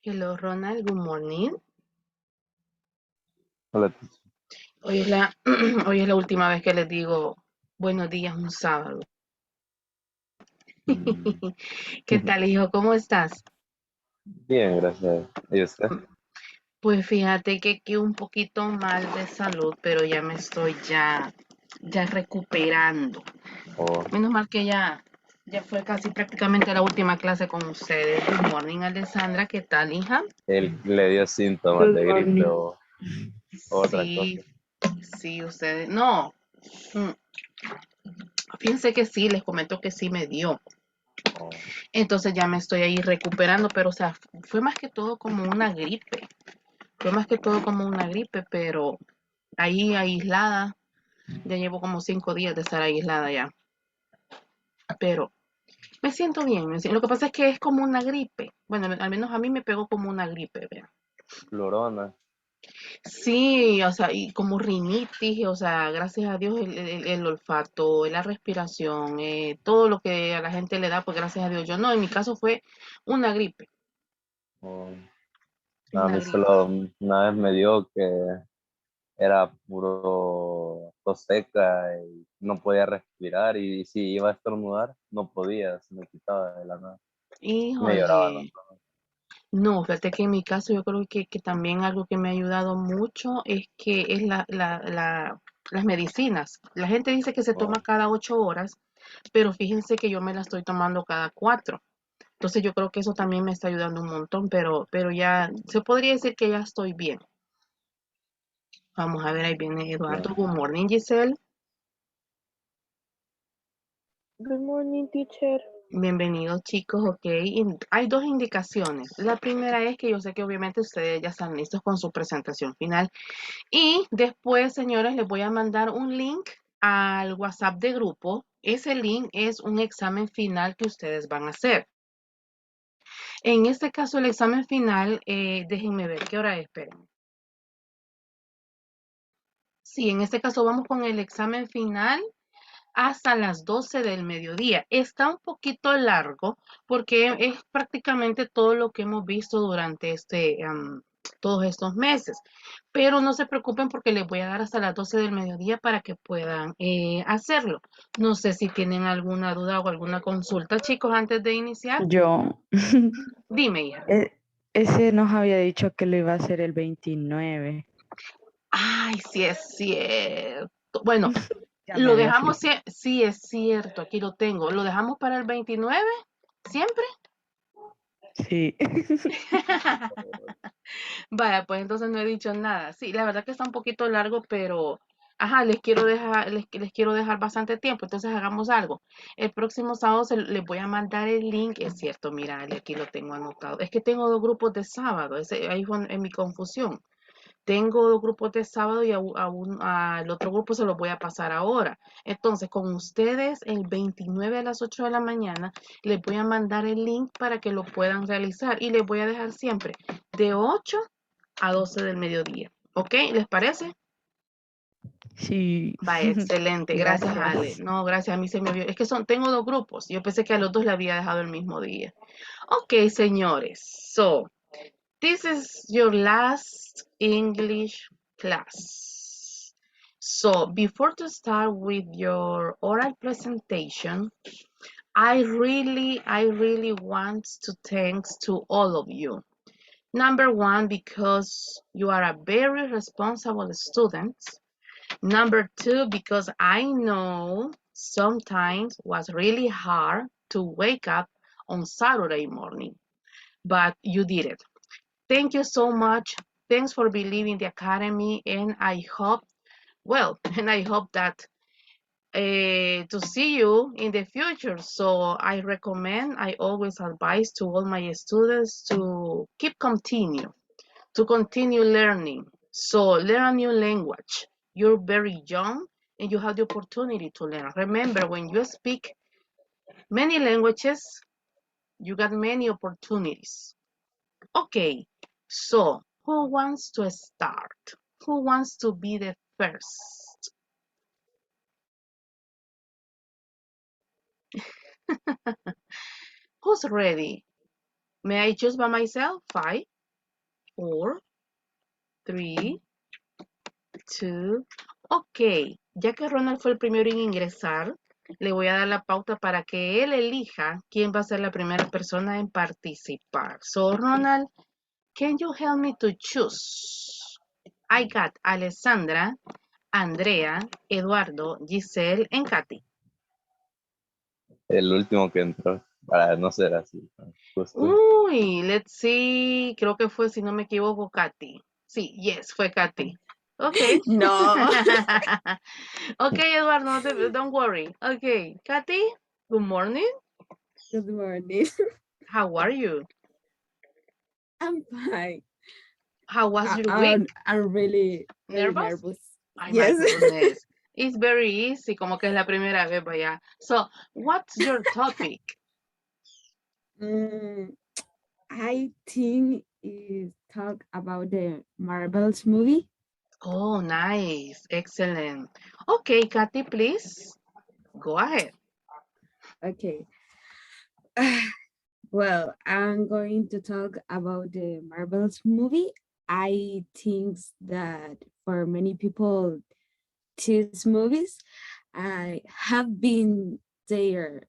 Hello, Ronald. Good morning. Hola, Hoy es la, hoy es la última vez que les digo buenos días un sábado. mm, ¿Qué tal, hijo? ¿Cómo estás? bien, gracias. ¿Y usted? Pues fíjate que aquí un poquito mal de salud, pero ya me estoy ya recuperando. Oh, Menos mal que ya fue casi prácticamente la última clase con ustedes. Good morning, Alessandra. ¿Qué tal, hija? él le dio síntomas Good de gripe morning. o otra Sí, cosa. sí, ustedes. No, mm, fíjense que sí, les comento que sí me dio. Oh, Entonces ya me estoy ahí recuperando, pero o sea, fue más que todo como una gripe. Fue más que todo como una gripe, pero ahí aislada. Ya llevo como 5 días de estar aislada ya. Pero me siento bien. Lo que pasa es que es como una gripe. Bueno, al menos a mí me pegó como una gripe, vean. florona. Sí, o sea, y como rinitis, o sea, gracias a Dios el olfato, la respiración, todo lo que a la gente le da, pues gracias a Dios. Yo no, en mi caso fue una gripe, Oh, no, a una mí gripe. solo una vez me dio que era puro tos seca y no podía respirar y si iba a estornudar no podía, se me quitaba de la nada. Me lloraba, ¿no? Híjole. No, fíjate que en mi caso yo creo que también algo que me ha ayudado mucho es que es las medicinas. La gente dice que se toma Oh, cada 8 horas, pero fíjense que yo me la estoy tomando cada 4. Entonces yo creo que eso también me está ayudando un montón, pero ya se podría decir que ya estoy bien. Vamos a ver, ahí viene Eduardo. bien. Good morning, Giselle. Good morning, teacher. Bienvenidos chicos, ok. Hay dos indicaciones. La primera es que yo sé que obviamente ustedes ya están listos con su presentación final. Y después, señores, les voy a mandar un link al WhatsApp de grupo. Ese link es un examen final que ustedes van a hacer. En este caso, el examen final, déjenme ver qué hora es, esperen. Sí, en este caso vamos con el examen final hasta las 12 del mediodía. Está un poquito largo porque es prácticamente todo lo que hemos visto durante todos estos meses. Pero no se preocupen porque les voy a dar hasta las 12 del mediodía para que puedan hacerlo. No sé si tienen alguna duda o alguna consulta, chicos, antes de iniciar. Yo, Dime, hija. e- ese nos había dicho que lo iba a hacer el 29. Ay, sí es cierto. Bueno, Ya me lo había dejamos, fijado. sí es cierto, aquí lo tengo. ¿Lo dejamos para el 29? ¿Siempre? Sí. Vaya, pues entonces no he dicho nada. Sí, la verdad que está un poquito largo, pero ajá, les quiero dejar bastante tiempo. Entonces hagamos algo. El próximo sábado les voy a mandar el link. Es cierto, mira, Ale, aquí lo tengo anotado. Es que tengo dos grupos de sábado. Ahí fue en mi confusión. Tengo dos grupos de sábado y al otro grupo se los voy a pasar ahora. Entonces, con ustedes, el 29 a las 8 de la mañana, les voy a mandar el link para que lo puedan realizar y les voy a dejar siempre de 8 a 12 del mediodía. ¿Ok? ¿Les parece? Sí. Va, excelente. Gracias, Ale. Gracias. No, gracias. A mí se me vio. Es que tengo dos grupos. Yo pensé que a los dos le había dejado el mismo día. Ok, señores. So, this is your last English class. So, before to start with your oral presentation, I really want to thanks to all of you. Number one, because you are a very responsible student. Number two, because I know sometimes was really hard to wake up on Saturday morning, but you did it. Thank you so much. Thanks for believing the academy, and I hope, well, and I hope that to see you in the future. So I always advise to all my students to to continue learning. So learn a new language. You're very young and you have the opportunity to learn. Remember, when you speak many languages, you got many opportunities. Okay, so who wants to start? Who wants to be the first? Who's ready? May I choose by myself? 5, 4, 3, 2. Ok, ya que Ronald fue el primero en ingresar, le voy a dar la pauta para que él elija quién va a ser la primera persona en participar. So, Ronald, can you help me to choose? I got Alessandra, Andrea, Eduardo, Giselle, and Katy. El último que entró, para no ser así, ¿no? Justo. Uy, let's see. Creo que fue, si no me equivoco, Katy. Sí, yes, fue Katy. Okay. No. Okay, Eduardo, don't worry. Okay, Katy, good morning. Good morning. How are you? I'm fine. How was your week? I'm really very Nervous? nervous. Ay, my Yes. goodness. It's very easy, como que es la primera vez, vaya. So, what's your topic? Mm, I think is talk about the Marvels movie. Oh, nice. Excellent. Okay, Katy, please go ahead. Okay. Well, I'm going to talk about the Marvels movie. I think that for many people, these movies, I have been there.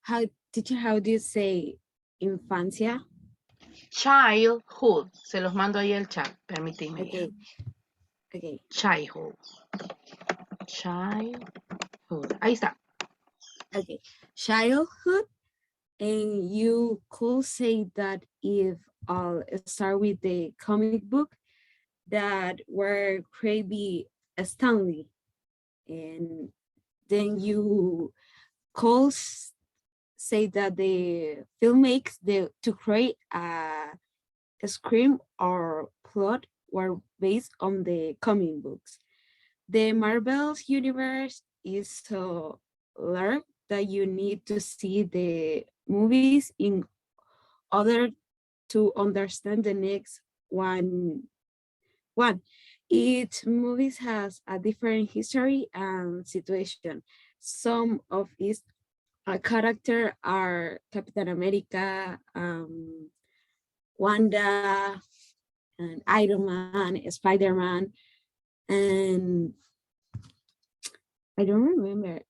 How teacher? How do you say infancia? Childhood. Se los mando ahí al chat. Permíteme. Okay, okay, Childhood. Childhood. Ahí está. okay. Childhood, and you could say that if I'll start with the comic book that were created Stanley, and then you could say that the filmmakers to create a scream or plot were based on the comic books. The Marvel's universe is so large that you need to see the movies in order to understand the next one. Each movies has a different history and situation. Some of its character are Captain America, Wanda, and Iron Man, Spider-Man, and I don't remember.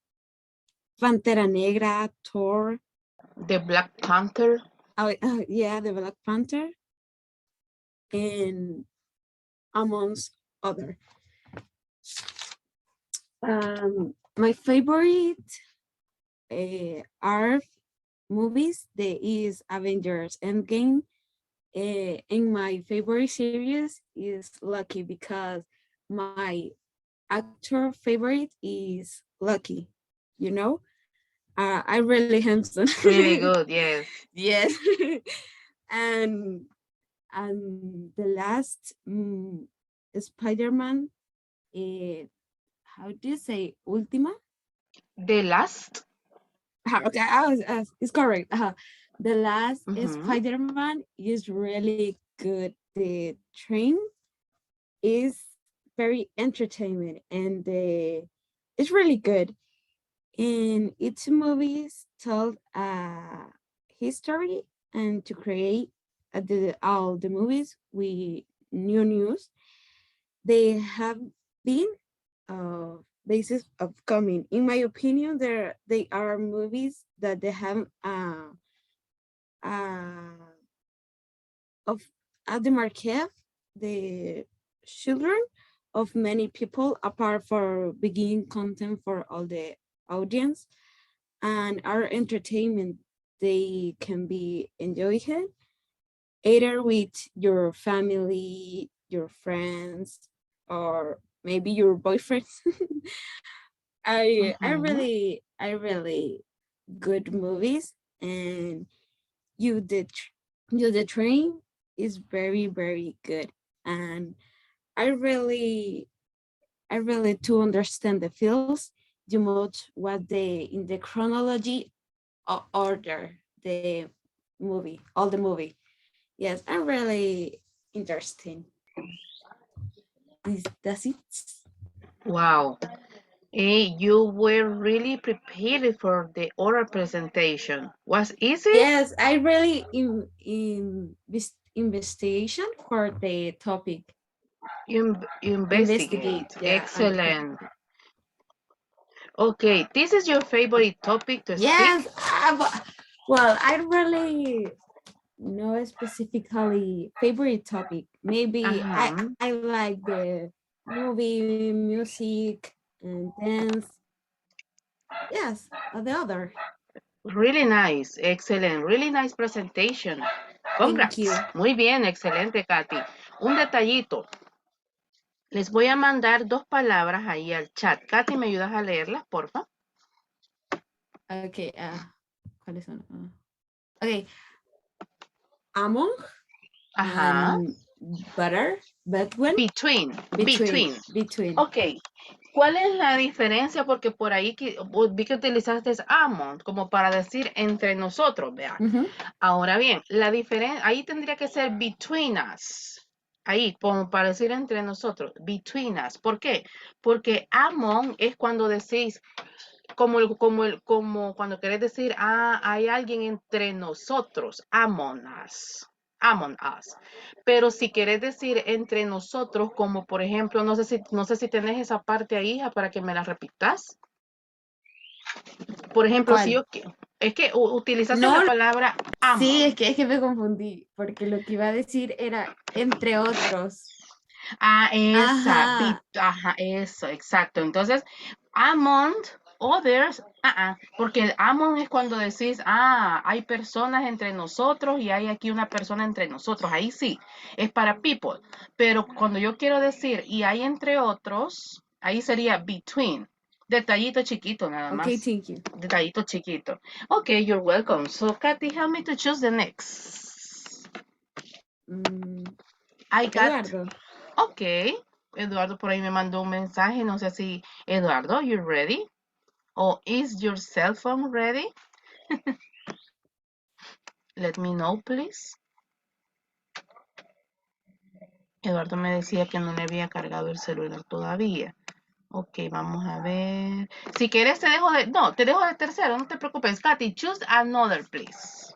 Pantera Negra, Thor. The Black Panther. Yeah, the Black Panther, and amongst other. My favorite are movies. There is Avengers Endgame. And my favorite series is Lucky because my actor favorite is Lucky. You know, I really handsome. Really good, yes. Yes. and the last Spider-Man, how do you say Ultima? The last. Okay, it's correct. The last Mhm. Spider-Man is really good. The train is very entertainment and it's really good. And its movies told a history and to create all the movies we new news. They have been basis of coming. In my opinion, they are movies that they have uh, of at the market the children of many people apart for begin content for all the audience and our entertainment they can be enjoyed either with your family, your friends, or maybe your boyfriend. Mhm. I really good movies and you did you the train is very good and I really to understand the feels you much what they in the chronology order the movie all the movie. Yes, I'm really interesting. That's it. Wow. Hey, you were really prepared for the oral presentation. Was easy? Yes, I really in investigation for the topic. Investigate. Yeah. Excellent. Okay, this is your favorite topic to Yes. speak? Well, I really know specifically favorite topic. Maybe Uh-huh. I like the movie, music, and dance. Yes, the other. Really nice. Excellent. Really nice presentation. Thank Congrats. you. Muy bien, excelente, Katy. Un detallito. Les voy a mandar dos palabras ahí al chat. Katy, ¿me ayudas a leerlas, porfa? Okay. ¿Cuáles son? Okay. Among Ajá. and butter. Between. Between. Ok. ¿Cuál es la diferencia? Porque por ahí vi que utilizaste among como para decir entre nosotros, vea. Ahora bien, la diferencia, ahí tendría que ser between us. Ahí, como para decir entre nosotros, between us. ¿Por qué? Porque among es cuando decís, como cuando querés decir, hay alguien entre nosotros, among us. Among us. Pero si querés decir entre nosotros, como por ejemplo, no sé si tenés esa parte ahí, hija, para que me la repitas. Por ejemplo, si yo es que utilizaste la palabra among. Sí, es que me confundí, porque lo que iba a decir era entre otros. Eso, exacto. Entonces, among others, porque el among es cuando decís, hay personas entre nosotros y hay aquí una persona entre nosotros. Ahí sí, es para people. Pero cuando yo quiero decir y hay entre otros, ahí sería between. Detallito chiquito, nada más. Okay, thank you. Detallito chiquito. Okay, you're welcome. So, Kathy, help me to choose the next. I got... Eduardo. Ok. Eduardo por ahí me mandó un mensaje. No sé si... Eduardo, you ready? Or is your cell phone ready? Let me know, please. Eduardo me decía que no le había cargado el celular todavía. Ok, vamos a ver. Si quieres te dejo de... No, te dejo de tercero, no te preocupes. Katy, choose another, please.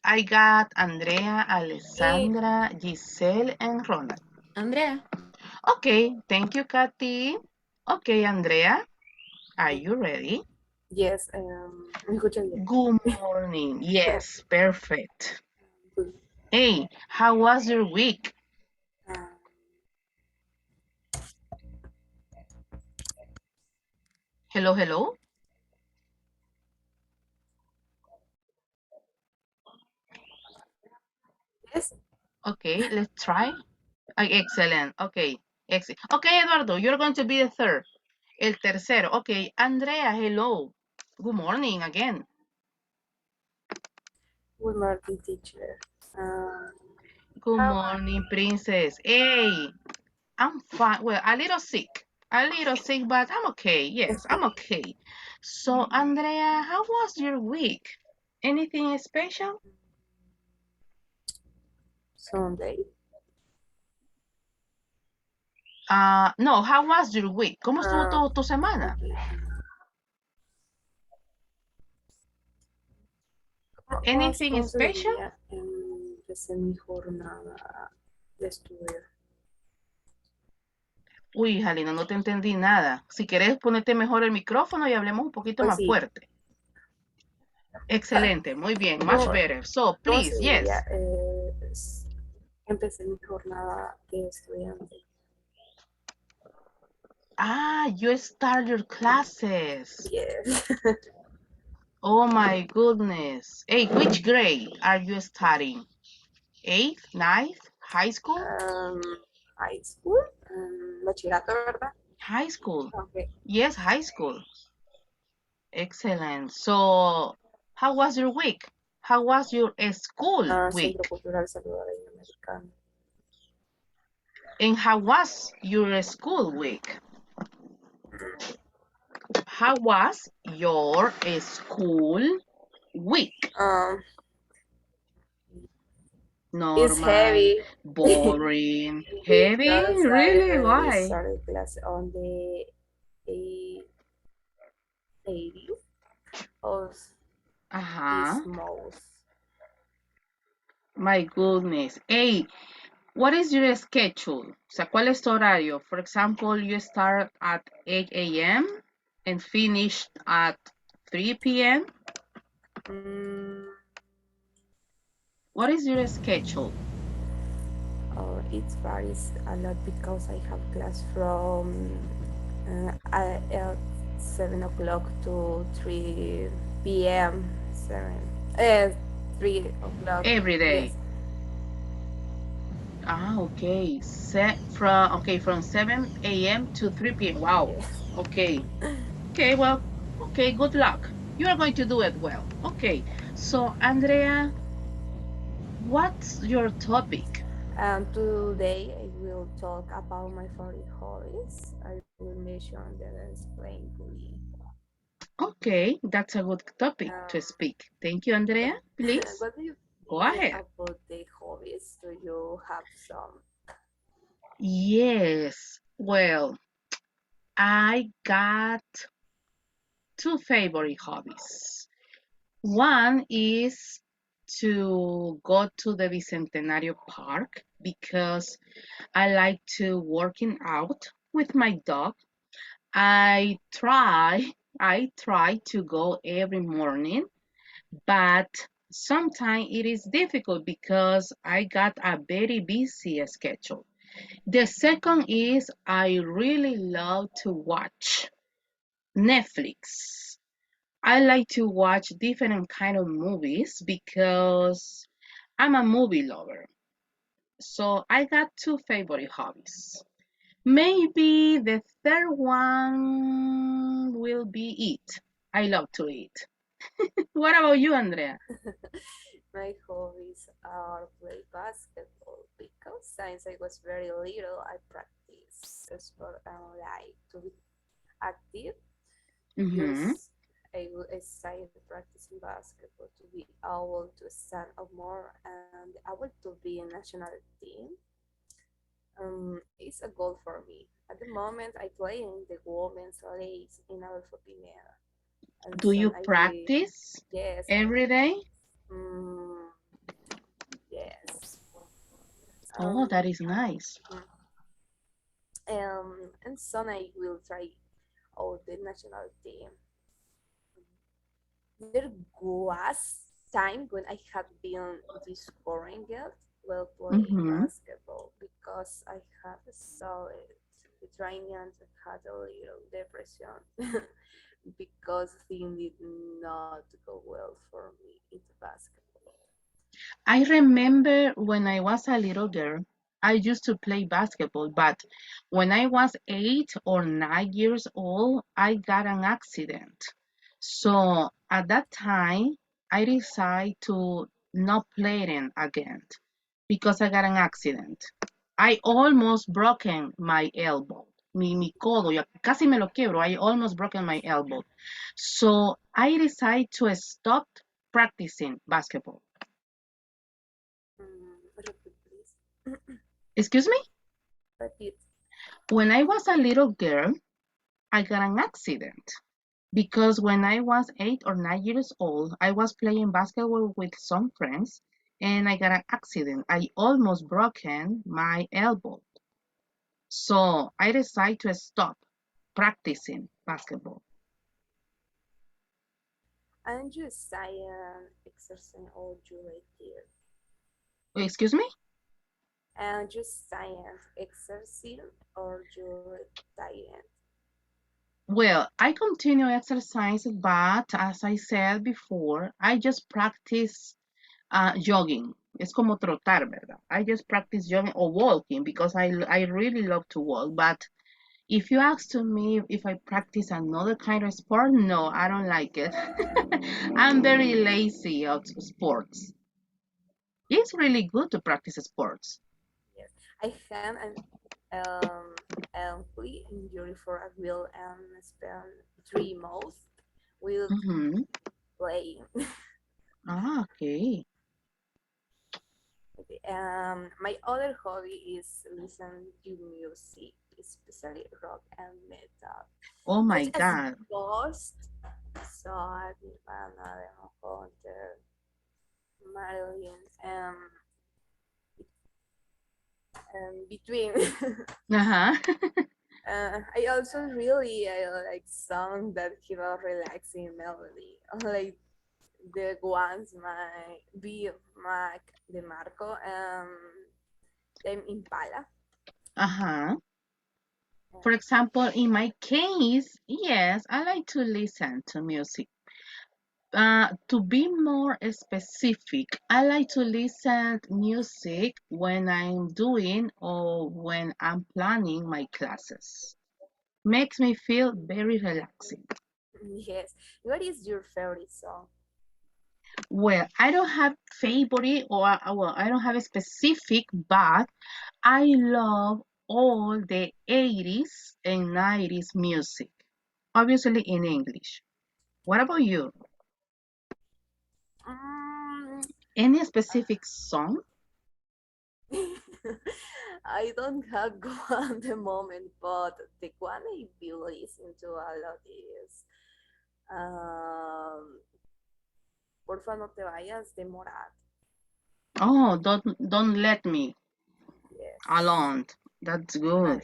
I got Andrea, Alessandra, Giselle, and Ronald. Andrea. Okay, thank you, Katy. Okay, Andrea, are you ready? Yes, ¿me escuchan bien? Good morning. Yes, perfect. Hey, how was your week? Hello, hello. Yes. Okay, let's try. Excellent. Okay, excellent. Okay, Eduardo, you're going to be the third. El tercero. Okay, Andrea, hello. Good morning again. Good morning, teacher. Good morning, princess. Hey, I'm fine. Well, a little sick, but I'm okay. Yes, I'm okay. So, Andrea, how was your week? Anything special? Sunday. No, how was your week? ¿Cómo estuvo tu semana? Okay. Anything special? Empecé mi jornada de estudio. Uy, Jalina, no te entendí nada. Si quieres, ponete mejor el micrófono y hablemos un poquito Pues más sí. fuerte. Excelente, muy bien, much better. So, please, yes. Empecé mi jornada de estudiante. You start your classes. Yes. Oh my goodness. Hey, which grade are you studying? 8th, 9th, high school? High school. Bachillerato, ¿verdad? High school. Okay. Yes, high school. Excellent. So, how was your week? How was your school week? Centro Cultural Salvadoreño Americano. And how was your school week? How was your school week? Normal, It's heavy. boring, heavy? Really? We Why? started class on the 80th of Ajá. is most. My goodness. Hey, what is your schedule? O sea, ¿cuál es tu horario? For example, you start at 8 a.m. and finish at 3 p.m. Mm, What is your schedule? it varies a lot because I have class from 7 o'clock to 3 p.m. 3 o'clock. Every Yes, day. Ah, okay. From 7 a.m. to 3 p.m. Wow. yes. Okay. Okay, well, okay, good luck. You are going to do it well. Okay. So, Andrea, what's your topic? Today I will talk about my favorite hobbies. I will mention them explainedly. Okay, that's a good topic to Um, speak. Thank you, Andrea. what, Please what do you go think ahead. about the hobbies? Do you have some? Yes. Well, I got two favorite hobbies. One is to go to the Bicentenario Park because I like to working out with my dog. I try I try to go every morning, but sometimes it is difficult because I got a very busy schedule. The second is I really love to watch Netflix. I like to watch different kind of movies because I'm a movie lover. So I got two favorite hobbies. Maybe the third one will be eat. I love to eat. What about you, Andrea? My hobbies are play basketball because since I was very little, I practice sport and like to be active. Mm-hmm. Just I started practicing basketball to be able to stand up more and able to be a national team. It's a goal for me. At the moment, I play in the women's league in Alpha Pineda, and Do soon you I will. practice Yes, every day? mm, yes. Oh, Um, that is nice. mm, and soon I will try out the national team. There was time when I had been discouraged while playing Mm-hmm. basketball because I had started the training and had a little depression because things did not go well for me in basketball. I remember when I was a little girl, I used to play basketball, but when I was 8 or 9 years old, I got an accident. So at that time, I decided to not play it again because I got an accident. I almost broken my elbow, mi codo, ya casi me lo quiebro. I almost broken my elbow. So I decided to stop practicing basketball. Repeat, please. Excuse me? Repeat. When I was a little girl, I got an accident because when I was 8 or 9 years old, I was playing basketball with some friends and I got an accident. I almost broken my elbow. So I decided to stop practicing basketball. And you science exercise all you right there. Excuse me? And you science exercise or you diet. Well, I continue exercise, but as I said before, I just practice jogging. Es como trotar, ¿verdad? I just practice jogging or walking because I really love to walk. But if you ask to me if I practice another kind of sport, no, I don't like it. I'm very lazy of sports. It's really good to practice sports. Yes, I had an flea injury for a wheel and spent 3 months with Mm-hmm. playing. Ah, okay. Okay, my other hobby is listen to music, especially rock and metal. Oh Such my as God. Ghost, Saw Nirvana, Demon Hunter, Marilyn, Between. Uh-huh. I also really I like songs that have a relaxing melody, like the ones my be Mac de Marco, them Impala. Uh-huh. For example, in my case, yes, I like to listen to music. To be more specific, I like to listen music when I'm doing or when I'm planning my classes. Makes me feel very relaxing. Yes. What is your favorite song? Well, I don't have favorite or well, I don't have a specific, but I love all the 80s and 90s music, obviously in English. What about you? Mm, Any specific song? I don't have one at the moment, but the one I be listening to a lot is um, Porfa no te vayas de Morat. Oh, don't let me Yes. alone. That's good.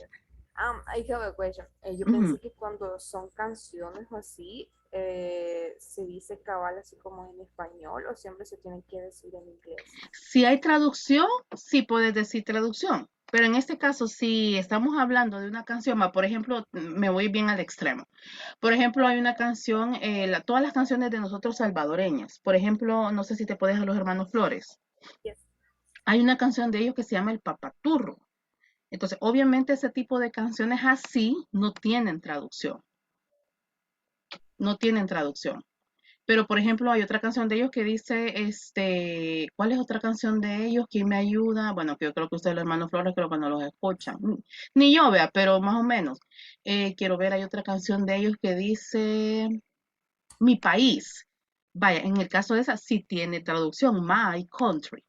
I have a question. Yo Mhm. pensé que cuando son canciones así, se dice cabal así como en español o siempre se tiene que decir en inglés. Si hay traducción, sí puedes decir traducción. Pero en este caso, si estamos hablando de una canción, por ejemplo, me voy bien al extremo. Por ejemplo, hay una canción, todas las canciones de nosotros salvadoreñas. Por ejemplo, no sé si te puedes a los hermanos Flores. Yes. Hay una canción de ellos que se llama El Papaturro. Entonces, obviamente ese tipo de canciones así no tienen traducción. No tienen traducción. Pero, por ejemplo, hay otra canción de ellos que dice, ¿cuál es otra canción de ellos? ¿Quién me ayuda? Bueno, que yo creo que ustedes, los hermanos Flores, creo que no los escuchan. Ni yo, vea, pero más o menos. Quiero ver, hay otra canción de ellos que dice, Mi país. Vaya, en el caso de esa sí tiene traducción, My Country.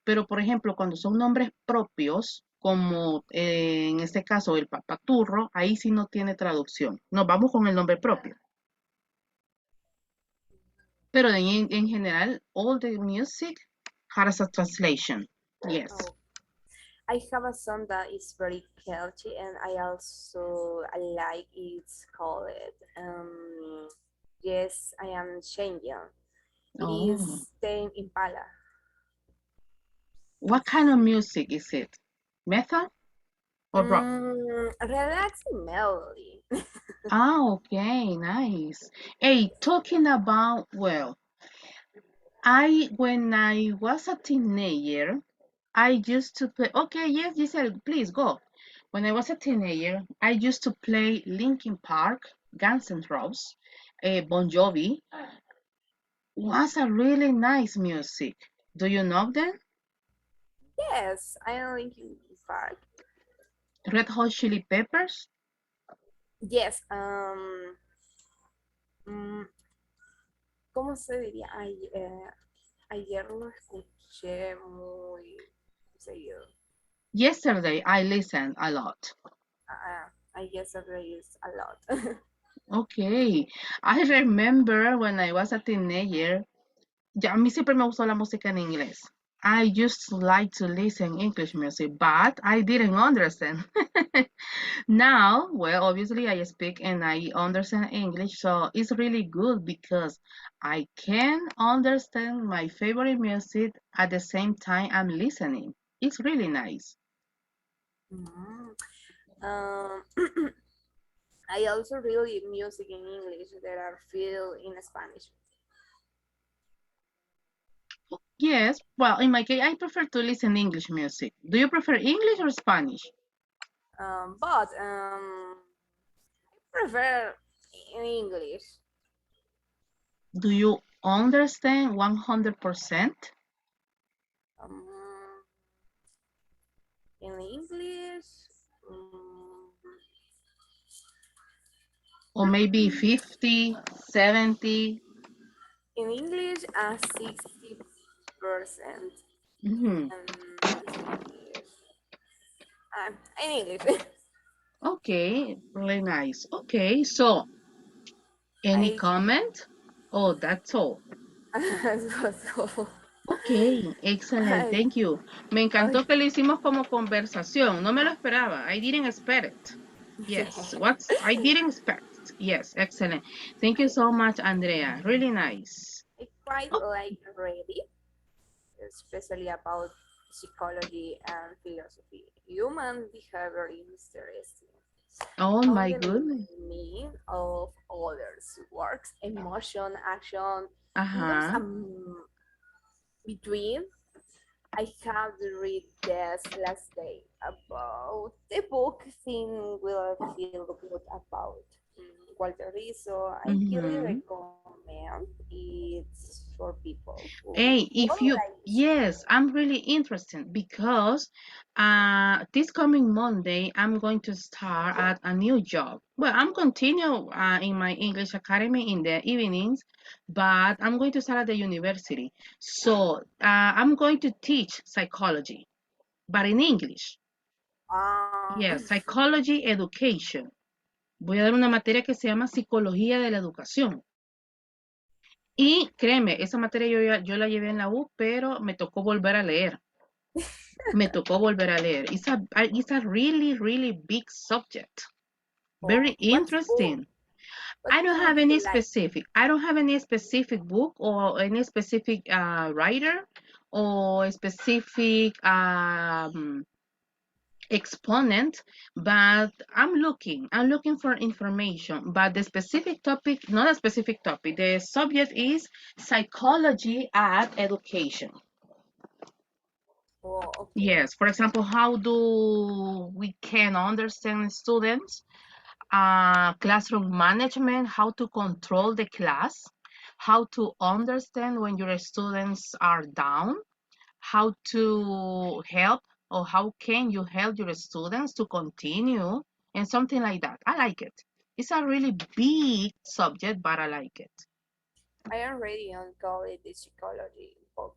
Pero, por ejemplo, cuando son nombres propios, como en este caso el Papaturro, ahí sí no tiene traducción. Nos vamos con el nombre propio. Pero en general, all the music has a translation. Yes. Oh. I have a song that is very catchy and I like it's called Yes, I am changing. It Oh. is Tame Impala. What kind of music is it? Metal or rock? Relaxing melody. Ah, okay, nice. Hey, talking about, well, when I was a teenager, I used to play, okay, yes, Giselle, please go. When I was a teenager, I used to play Linkin Park, Guns N' Roses, Bon Jovi. Was a really nice music. Do you know them? Yes, I am Linkin Park. Red Hot Chili Peppers? Yes, mm, ¿cómo se diría? Ayer lo escuché muy seguido. Yesterday, I listened a lot. I guess that there is a lot. Okay. I remember when I was a teenager, ya, a mí siempre me gustó la música en inglés. I used to like to listen English music, but I didn't understand. Now, well, obviously I speak and I understand English, so it's really good because I can understand my favorite music at the same time I'm listening. It's really nice. Mm. Um, I also really music in English that are feel in Spanish. Yes, well, in my case, I prefer to listen English music. Do you prefer English or Spanish? But I prefer in English. Do you understand 100%? Um, in English, um, Or maybe 50, 70? in English, 60%. Mhm. In English. Okay, really nice. Okay, so any I comment? Oh, that's all. So, Ok, excelente, I, thank you. Me encantó que lo hicimos como conversación. No me lo esperaba. I didn't expect it. Yes, I didn't expect. Yes, excellent. Thank you so much, Andrea. Really nice. I quite Oh, like reading, especially about psychology and philosophy. Human behavior is interesting. oh How my the goodness. meaning of others works, emotion, action, and there's Ajá. between. I have read this last day about the book thing will feel good about Walter Rizzo. I really Mhm. recommend it's for people who Hey, if you, like yes, psychology. I'm really interested because this coming Monday, I'm going to start at a new job. Well, I'm continue in my English academy in the evenings, but I'm going to start at the university. So I'm going to teach psychology, but in English. Ah, Yes, psychology education. Voy a dar una materia que se llama psicología de la educación. Y créeme, esa materia yo la llevé en la U, pero me tocó volver a leer. Me tocó volver a leer. It's a really, really big subject. Very oh, interesting. what book you like? I don't have any specific book or any specific writer or specific exponent, but I'm looking for information, but the specific topic, not a specific topic, the subject is psychology at education. Oh, okay. Yes, for example, how do we can understand students, classroom management, how to control the class, how to understand when your students are down, how to help or how can you help your students to continue and something like that. I like it. It's a really big subject, but I like it. I am ready on college the psychology book.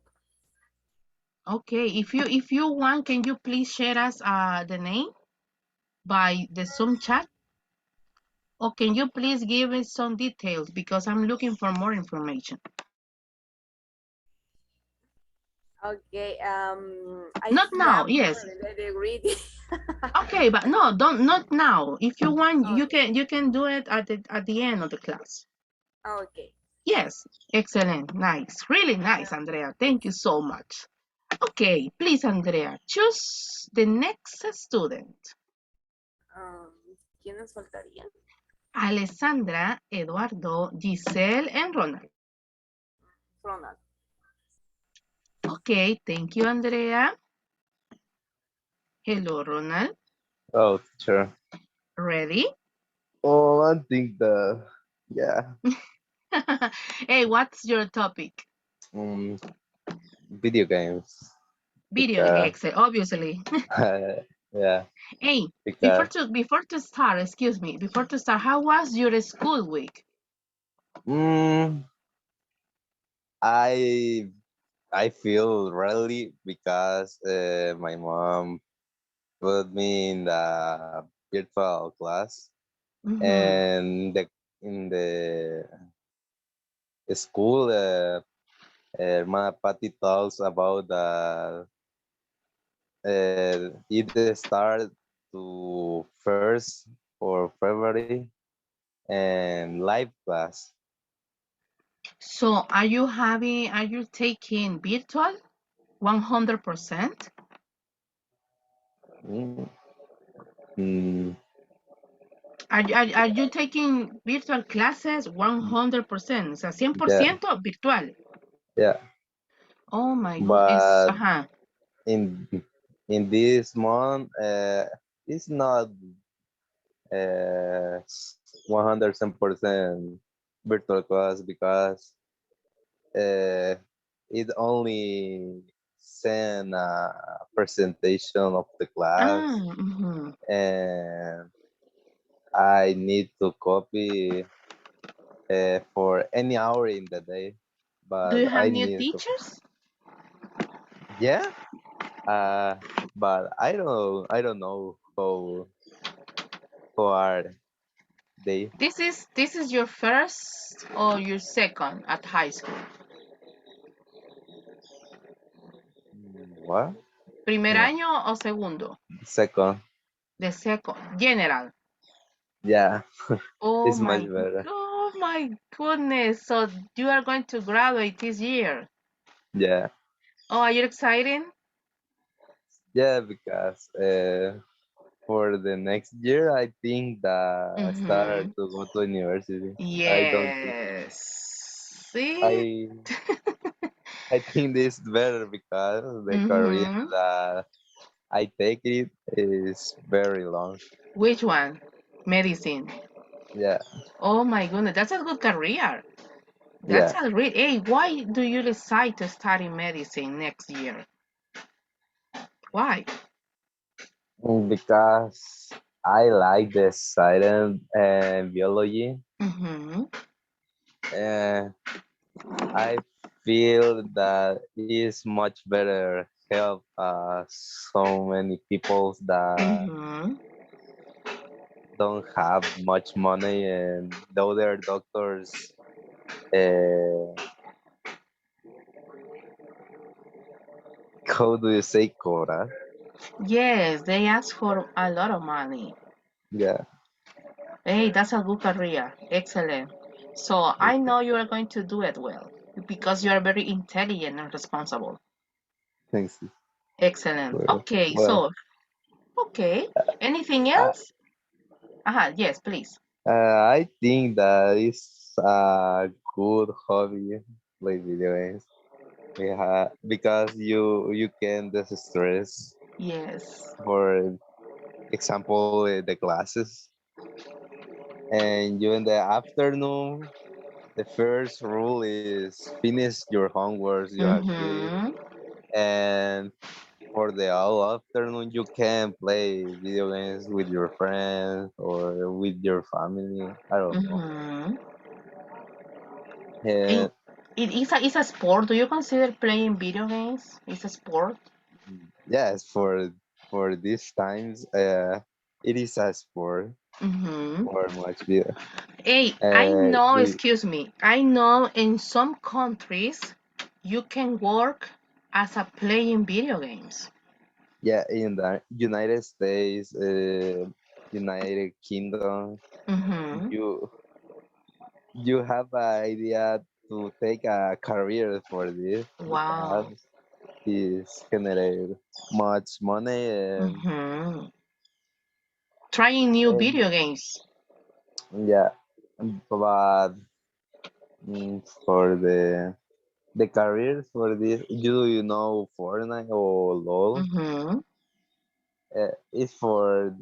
Okay, if you want, can you please share us the name by the Zoom chat? Or can you please give me some details because I'm looking for more information. Okay, I Not now, have yes. already read. Okay, but no, don't not now. If you want, you Okay, can you can do it at the end of the class. okay. Yes, excellent, nice, really nice, Andrea. Thank you so much. Okay, please, Andrea, choose the next student. Um, ¿Quién nos faltaría? Alessandra, Eduardo, Giselle, and Ronald. Ronald. Okay, thank you, Andrea. Hello, Ronald. Oh, sure. Ready? Oh, I think yeah, Hey, what's your topic? um, video games. Video, Because, excellent, obviously. yeah, Hey, because before to start, excuse me, before to start, how was your school week? mm, I I feel really because my mom put me in the virtual class Mm-hmm. and in the school. Hermana Patty talks about it start to first for February and live class. So are you taking virtual 100%? Mm, mm, Are you taking virtual classes 100%? O sea, yeah, 100% virtual. yeah. Oh my God, But ajá. in in this month, it's not 100% virtual class because uh, it only send a presentation of the class Mhm. and I need to copy for any hour in the day, Do but you have I new need to, teachers? yeah, uh, but I don't know how hard, day. This is your first or your second at high school? What? ¿Primer No. año o segundo? Second. The second, general. Yeah, Oh it's much my, better. oh my goodness. So you are going to graduate this year. Yeah. Oh, are you excited? Yeah, because for the next year, I think that I started Mm-hmm. to go to university. I don't think Yes. See? I I think this is better because the career Mm-hmm. that I take it is very long. Which one? Medicine. Yeah, Oh my goodness, that's a good career. That's yeah. a great. Hey, why do you decide to study medicine next year? Why? Because I like the science and biology, Mm-hmm. and I feel that is much better help so many people that Mm-hmm. don't have much money and the other doctors uh, how do you say cobra? Yes, they ask for a lot of money. Yeah, Hey, that's a good career. Excellent. So I okay. know you are going to do it well because you are very intelligent and responsible. Thanks. Excellent. Well, Okay, well, so, okay. Anything I, else? Yes, please. I think that is a good hobby, play video games. Yeah, because you can distress. Yes. For example, the classes, and during the afternoon, the first rule is finish your homework, your activity, Mm-hmm. and for the whole afternoon you can play video games with your friends or with your family. I don't know. Mm-hmm. And And it's a sport. Do you consider playing video games? It's a sport. yes, for these times, it is a sport Mm-hmm. for much video. Hey, I know, The excuse me, I know in some countries you can work as a playing video games. Yeah, in the United States, United Kingdom, Mm-hmm. you have an idea to take a career for this Wow. because it's generate much money Mm-hmm. Trying new and video games. yeah, but for the careers for this, you know Fortnite or LOL, Mm-hmm. it's for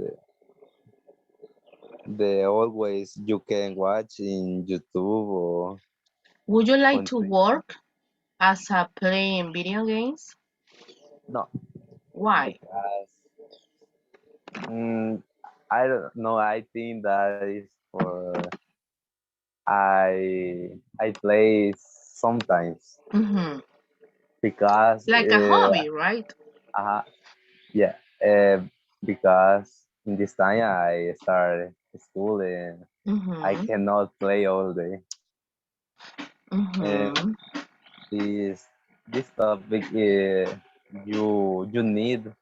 the always you can watch in YouTube or Would you like on to Twitch. work as a playing video games? No, Why? because mm, I don't know. I think that is for I play sometimes Mm-hmm. because Like a hobby, right? uh, yeah, uh, because in this time I start school and I Mm-hmm. cannot play all day. And Mm-hmm. this topic you need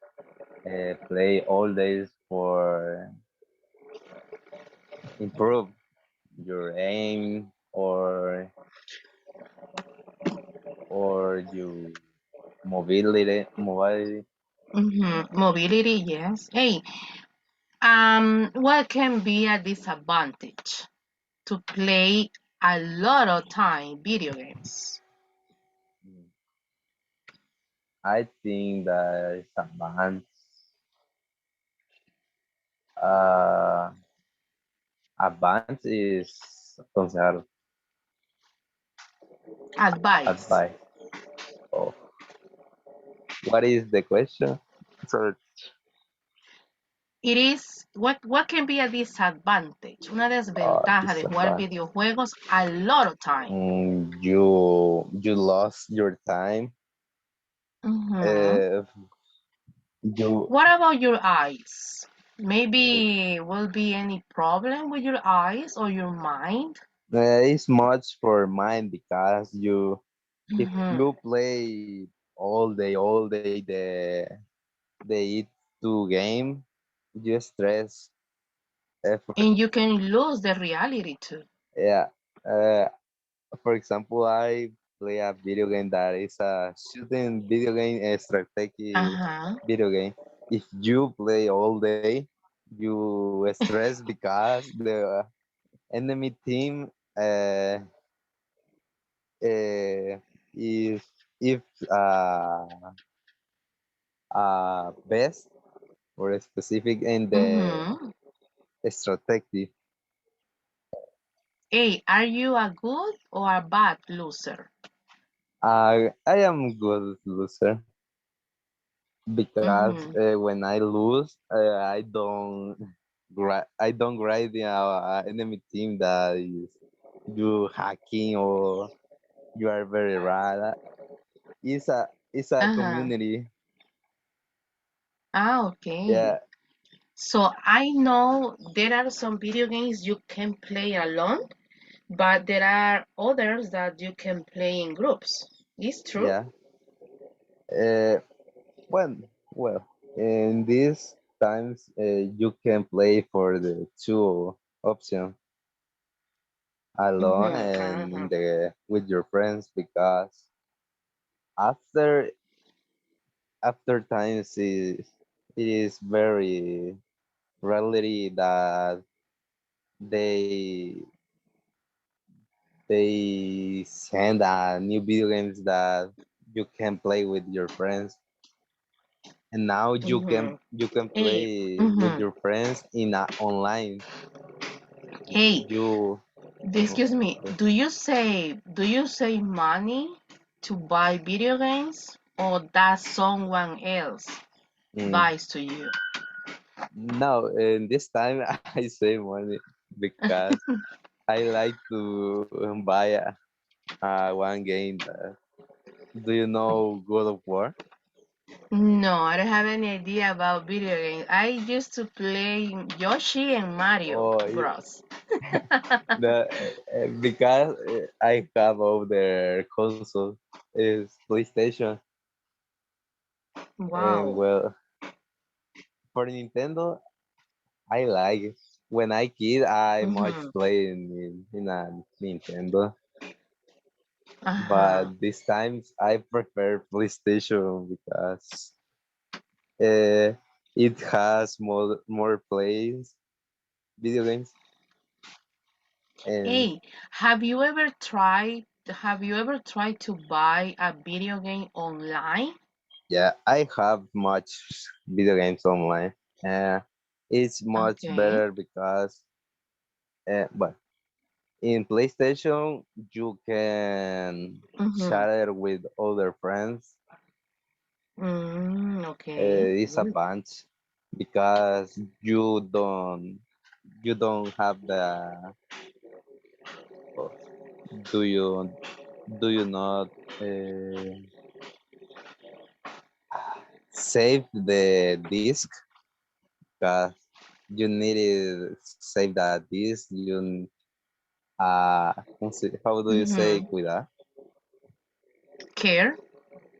play all days for improve your aim or your mobility. Mm-hmm. Mobility, yes. Hey, what can be a disadvantage to play a lot of time video games? I think that is uh advance is aconsejar Advice. advice. Oh, what is the question? So It is what can be a disadvantage, una desventaja de jugar disadvantage. videojuegos a lot of time. You lost your time. Hmm. Uh, you What about your eyes? Maybe will be any problem with your eyes or your mind? It's much for mine because if Hmm. you play all day the it two game, you stress. And you can lose the reality too. Yeah. Uh, for example, I play a video game that is a shooting video game, a strategy Uh-huh. video game. If you play all day, you stress because the enemy team uh, uh, is if best or specific in the Mm-hmm. strategy. Hey, are you a good or a bad loser? I am good loser because Mm-hmm. when I lose, I don't grade the enemy team that is you hacking or you are very rad. It's a Uh-huh. community. Ah, okay. Yeah, So I know there are some video games you can play alone, but there are others that you can play in groups. Is true? yeah. Uh, well, in these times you can play for the two options alone Mm-hmm. and in Uh-huh. the with your friends because after times it is very rarely that they send new video games that you can play with your friends, and now Mm-hmm. you can Hey, play with mm-hmm. your friends in online. Hey, You excuse me. okay. Do you save money to buy video games, or does someone else Mm, buys to you? no, in this time I save money because I like to buy one game. Do you know God of War? No, I don't have any idea about video games. I used to play Yoshi and Mario Oh, Bros. the because I have all their console is PlayStation, and Wow. well, for Nintendo, I like it. When I kid, I much Mm-hmm. play in a Nintendo, Uh-huh. but these times I prefer PlayStation because uh, it has more plays video games, and Hey, have you ever tried to buy a video game online? yeah, I have much video games online. Uh, it's much Okay. better because, but in PlayStation you can Mm-hmm. share with other friends. Okay. It's a Good. bunch because you don't have the oh, do you not uh, save the disc because you need to save that disc. How do you say Mm-hmm. cuidar? Care.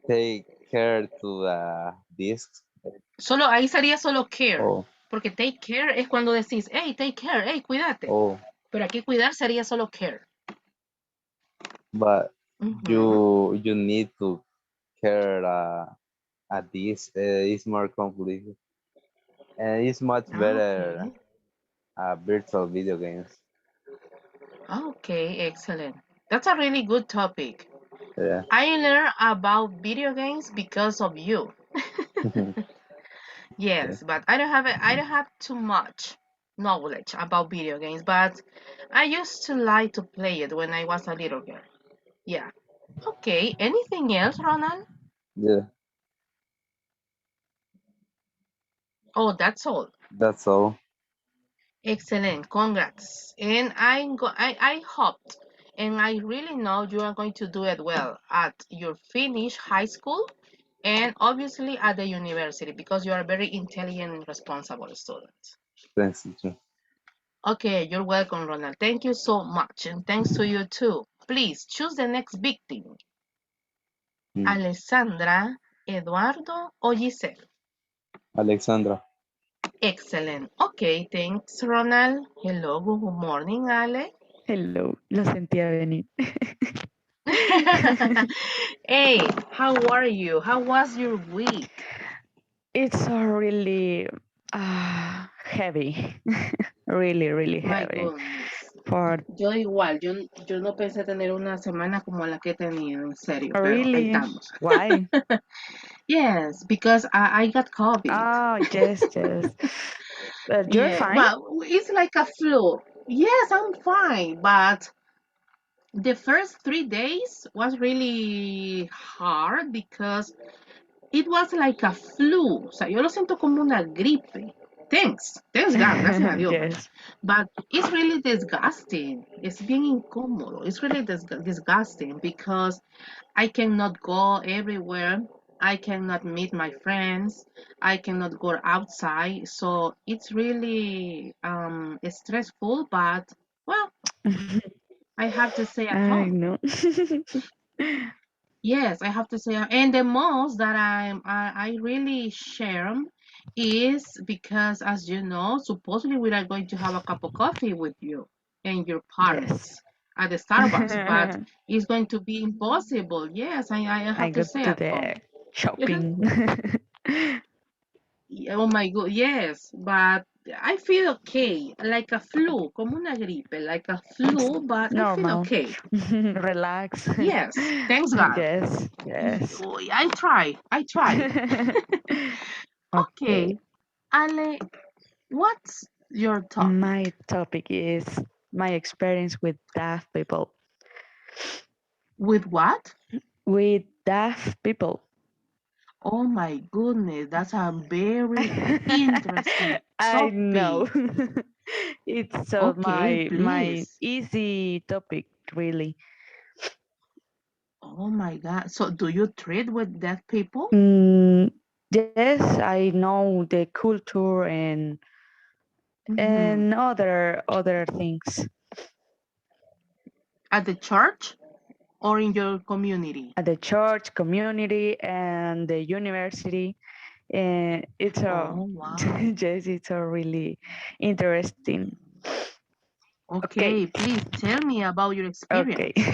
Take care to the discs. Solo, ahí sería solo care. Oh, Porque take care es cuando decís, hey, take care, hey, cuídate. oh, Pero aquí cuidar sería solo care. but Ujú. you need to care at this. It's more complicated and it's much Ah, better okay. virtual video games. Okay, excellent. That's a really good topic. Yeah. I learned about video games because of you. Yeah. Yes, but I don't have too much knowledge about video games, but I used to like to play it when I was a little girl. Yeah. Okay, anything else, Ronald? Yeah. Oh, that's all. That's all. Excellent. Congrats. And I hoped and I really know you are going to do it well at your finish high school And obviously at the university because you are very intelligent and responsible student. Thanks, teacher. Okay, you're welcome, Ronald. Thank you so much, and thanks to you too. Please choose the next victim. Mm. Alessandra, Eduardo, or Giselle? Alexandra. Excellent. Okay, thanks, Ronald. Hello, good morning, Ale. Hello, lo sentía venir. Hey, how are you? How was your week? It's really heavy, really My heavy. goodness. For Yo igual, yo no pensé tener una semana como la que he tenido, en serio, pero ahí really, estamos. why? Yes, because I got COVID. Oh, yes, yes. You're Yeah, fine? well, it's like a flu. Yes, I'm fine, but the first 3 days was really hard because it was like a flu. O sea, yo lo siento como una gripe. Thanks God, gracias a Dios, ¿verdad? Yes. But it's really disgusting. Es bien incómodo. It's really disgusting because I cannot go everywhere. I cannot meet my friends. I cannot go outside. So it's really stressful, but well, I have to stay at I home. know. Yes, I have to say, and the most that I really share is because, as you know, supposedly we are going to have a cup of coffee with you and your Yes. parents at the Starbucks, but it's going to be impossible. Yes, I I have to go stay to at the home. shopping. Oh my God, yes, but I feel okay, like a flu, como una gripe, like a It's flu, but I feel normal. okay. Relax. Yes, thanks God. Yes, yes. I try. Okay. Okay, Ale, what's your topic? My topic is my experience with deaf people. With what? With deaf people. Oh my goodness, that's a very interesting I know. topic. It's so Okay, my please. easy topic, really. Oh my God. So, do you treat with deaf people Mm, yes, I know the culture hmm and other things at the church or in your community? at the church, community, and the university. And it's a Oh, wow. yes, it's a really interesting. Okay, Okay, please tell me about your okay. experience.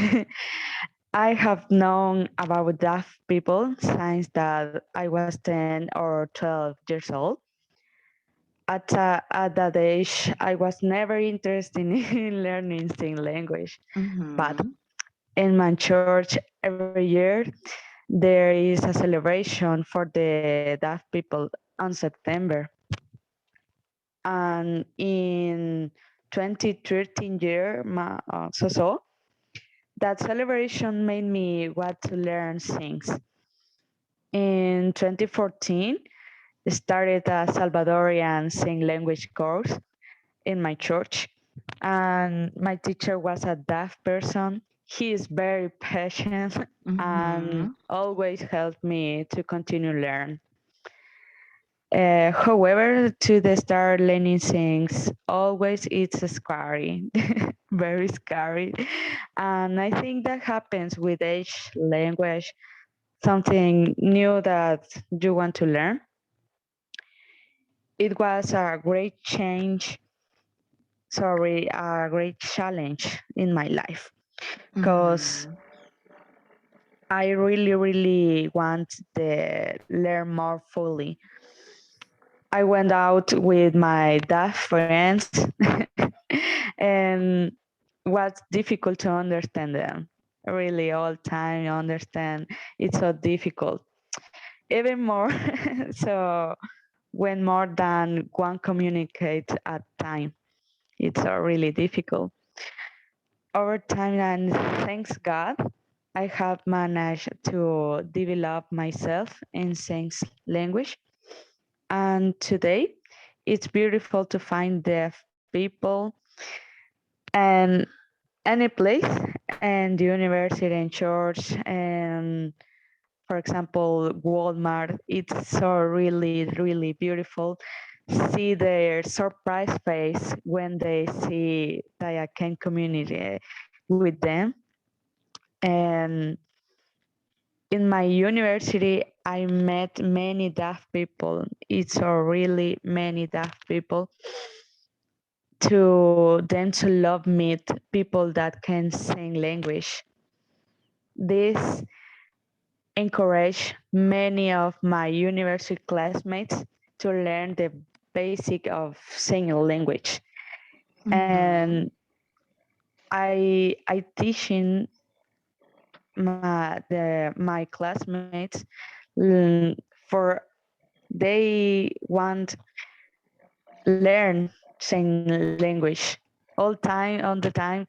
I have known about deaf people since that I was 10 or 12 years old. At that age, I was never interested in learning sign language. But Mm-hmm. in my church, every year, there is a celebration for the deaf people on September. And in 2013 year, that celebration made me want to learn things. In 2014, started a Salvadorian sign language course in my church, and my teacher was a deaf person. He is very patient and Mm-hmm. always helped me to continue learn. However, to the start learning things, always it's scary, very scary. And I think that happens with each language, something new that you want to learn. It was a great a great challenge in my life because Mm-hmm. I really want to learn more fully. I went out with my deaf friends and was difficult to understand them. Really, all time understand it's so difficult. Even more, so when more than one communicate at time, it's really difficult. Over time, and thanks God, I have managed to develop myself in Saints language. And today, it's beautiful to find deaf people and any place, and the university and church and for example, Walmart. It's so really beautiful. See their surprise face when they see that I can communicate with them. And in my university, I met many deaf people. It's a really many deaf people to them to love meet people that can sing language. This encouraged many of my university classmates to learn the basic of singing language. Mhm. And I teaching my classmates for they want learn sing language all the time.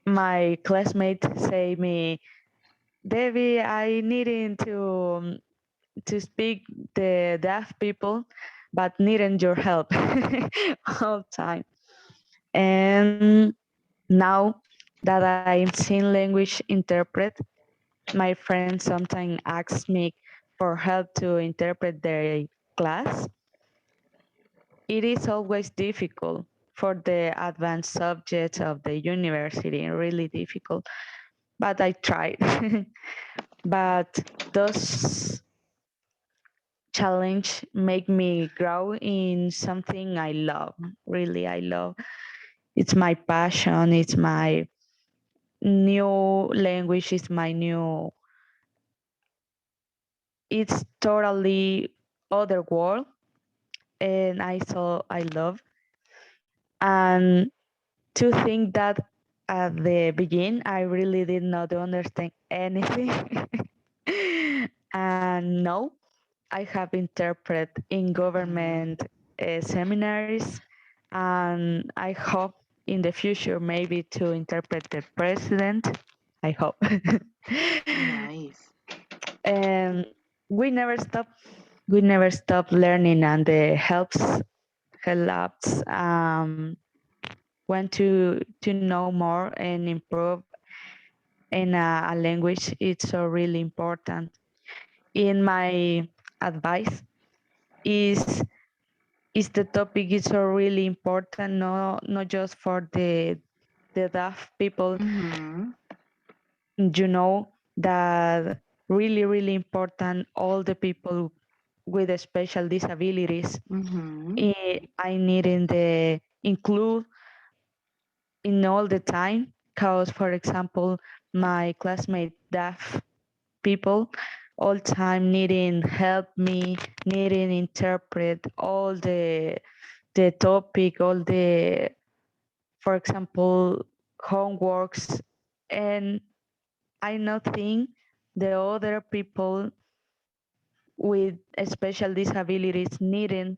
My classmates say me, Debbie, I needing to speak the deaf people, but needing your help all time. And now that I'm seeing language interpret, my friends sometimes ask me for help to interpret their class. It is always difficult for the advanced subjects of the university, really difficult, but I tried. But those challenge make me grow in something I love. Really, I love. It's my passion. It's my new language. It's my new. It's totally other world, and I love. And to think that at the beginning I really did not understand anything, and now I have interpreted in Mhm. government seminaries, and I hope in the future maybe to interpret the president. I hope. Nice. And we never stop. We never stop learning, and the helps want to know more and improve in a language. It's so really important. In my advice is the topic is so really important, not just for the deaf people, Mhm. that really important all the people with special disabilities. Mhm. I need in the include in all the time because, for example, my classmate deaf people all time needing help me, needing interpret all the topic, all the, for example, homeworks. And I not think the other people with special disabilities needing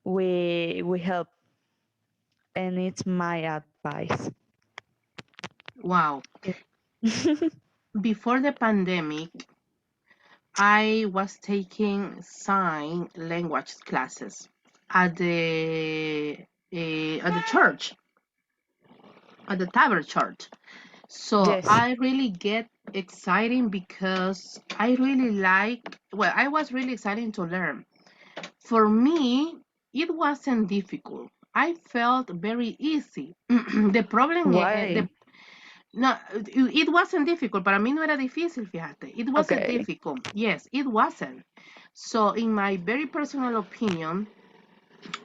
we help, and it's my advice. Wow. It- Before the pandemic, I was taking sign language classes at the church, at the Tabor church. So yes. I really get exciting because I really like, well, I was really excited to learn. For me, it wasn't difficult. I felt very easy. The problem, Why? no, it wasn't difficult. Para mí no era difícil, fíjate. It wasn't Okay. difficult. Yes, it wasn't. So, in my very personal opinion,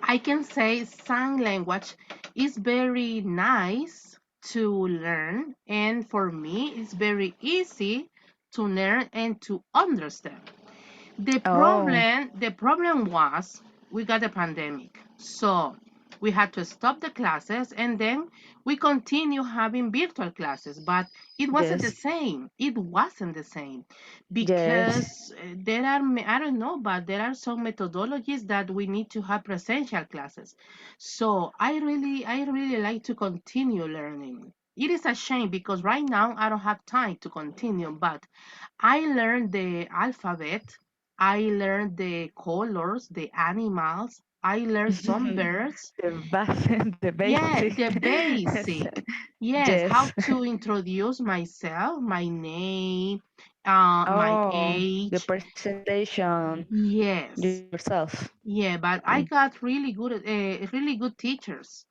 I can say sign language is very nice to learn, and for me, it's very easy to learn and to understand. Oh, The problem was we got a pandemic. So we had to stop the classes and then we continue having virtual classes, but it wasn't the yes. same. It wasn't the same Yes. because there are, I don't know, but there are some methodologies that we need to have presential classes. So I really like to continue learning. It is a shame because right now I don't have time to continue, but I learned the alphabet. I learned the colors, the animals. I learned some verbs. The Yeah, basic. the basic. Yes, Yes. how to introduce myself, my name, my Oh, the age. presentation Yes. yourself. Yeah, but I got really good teachers.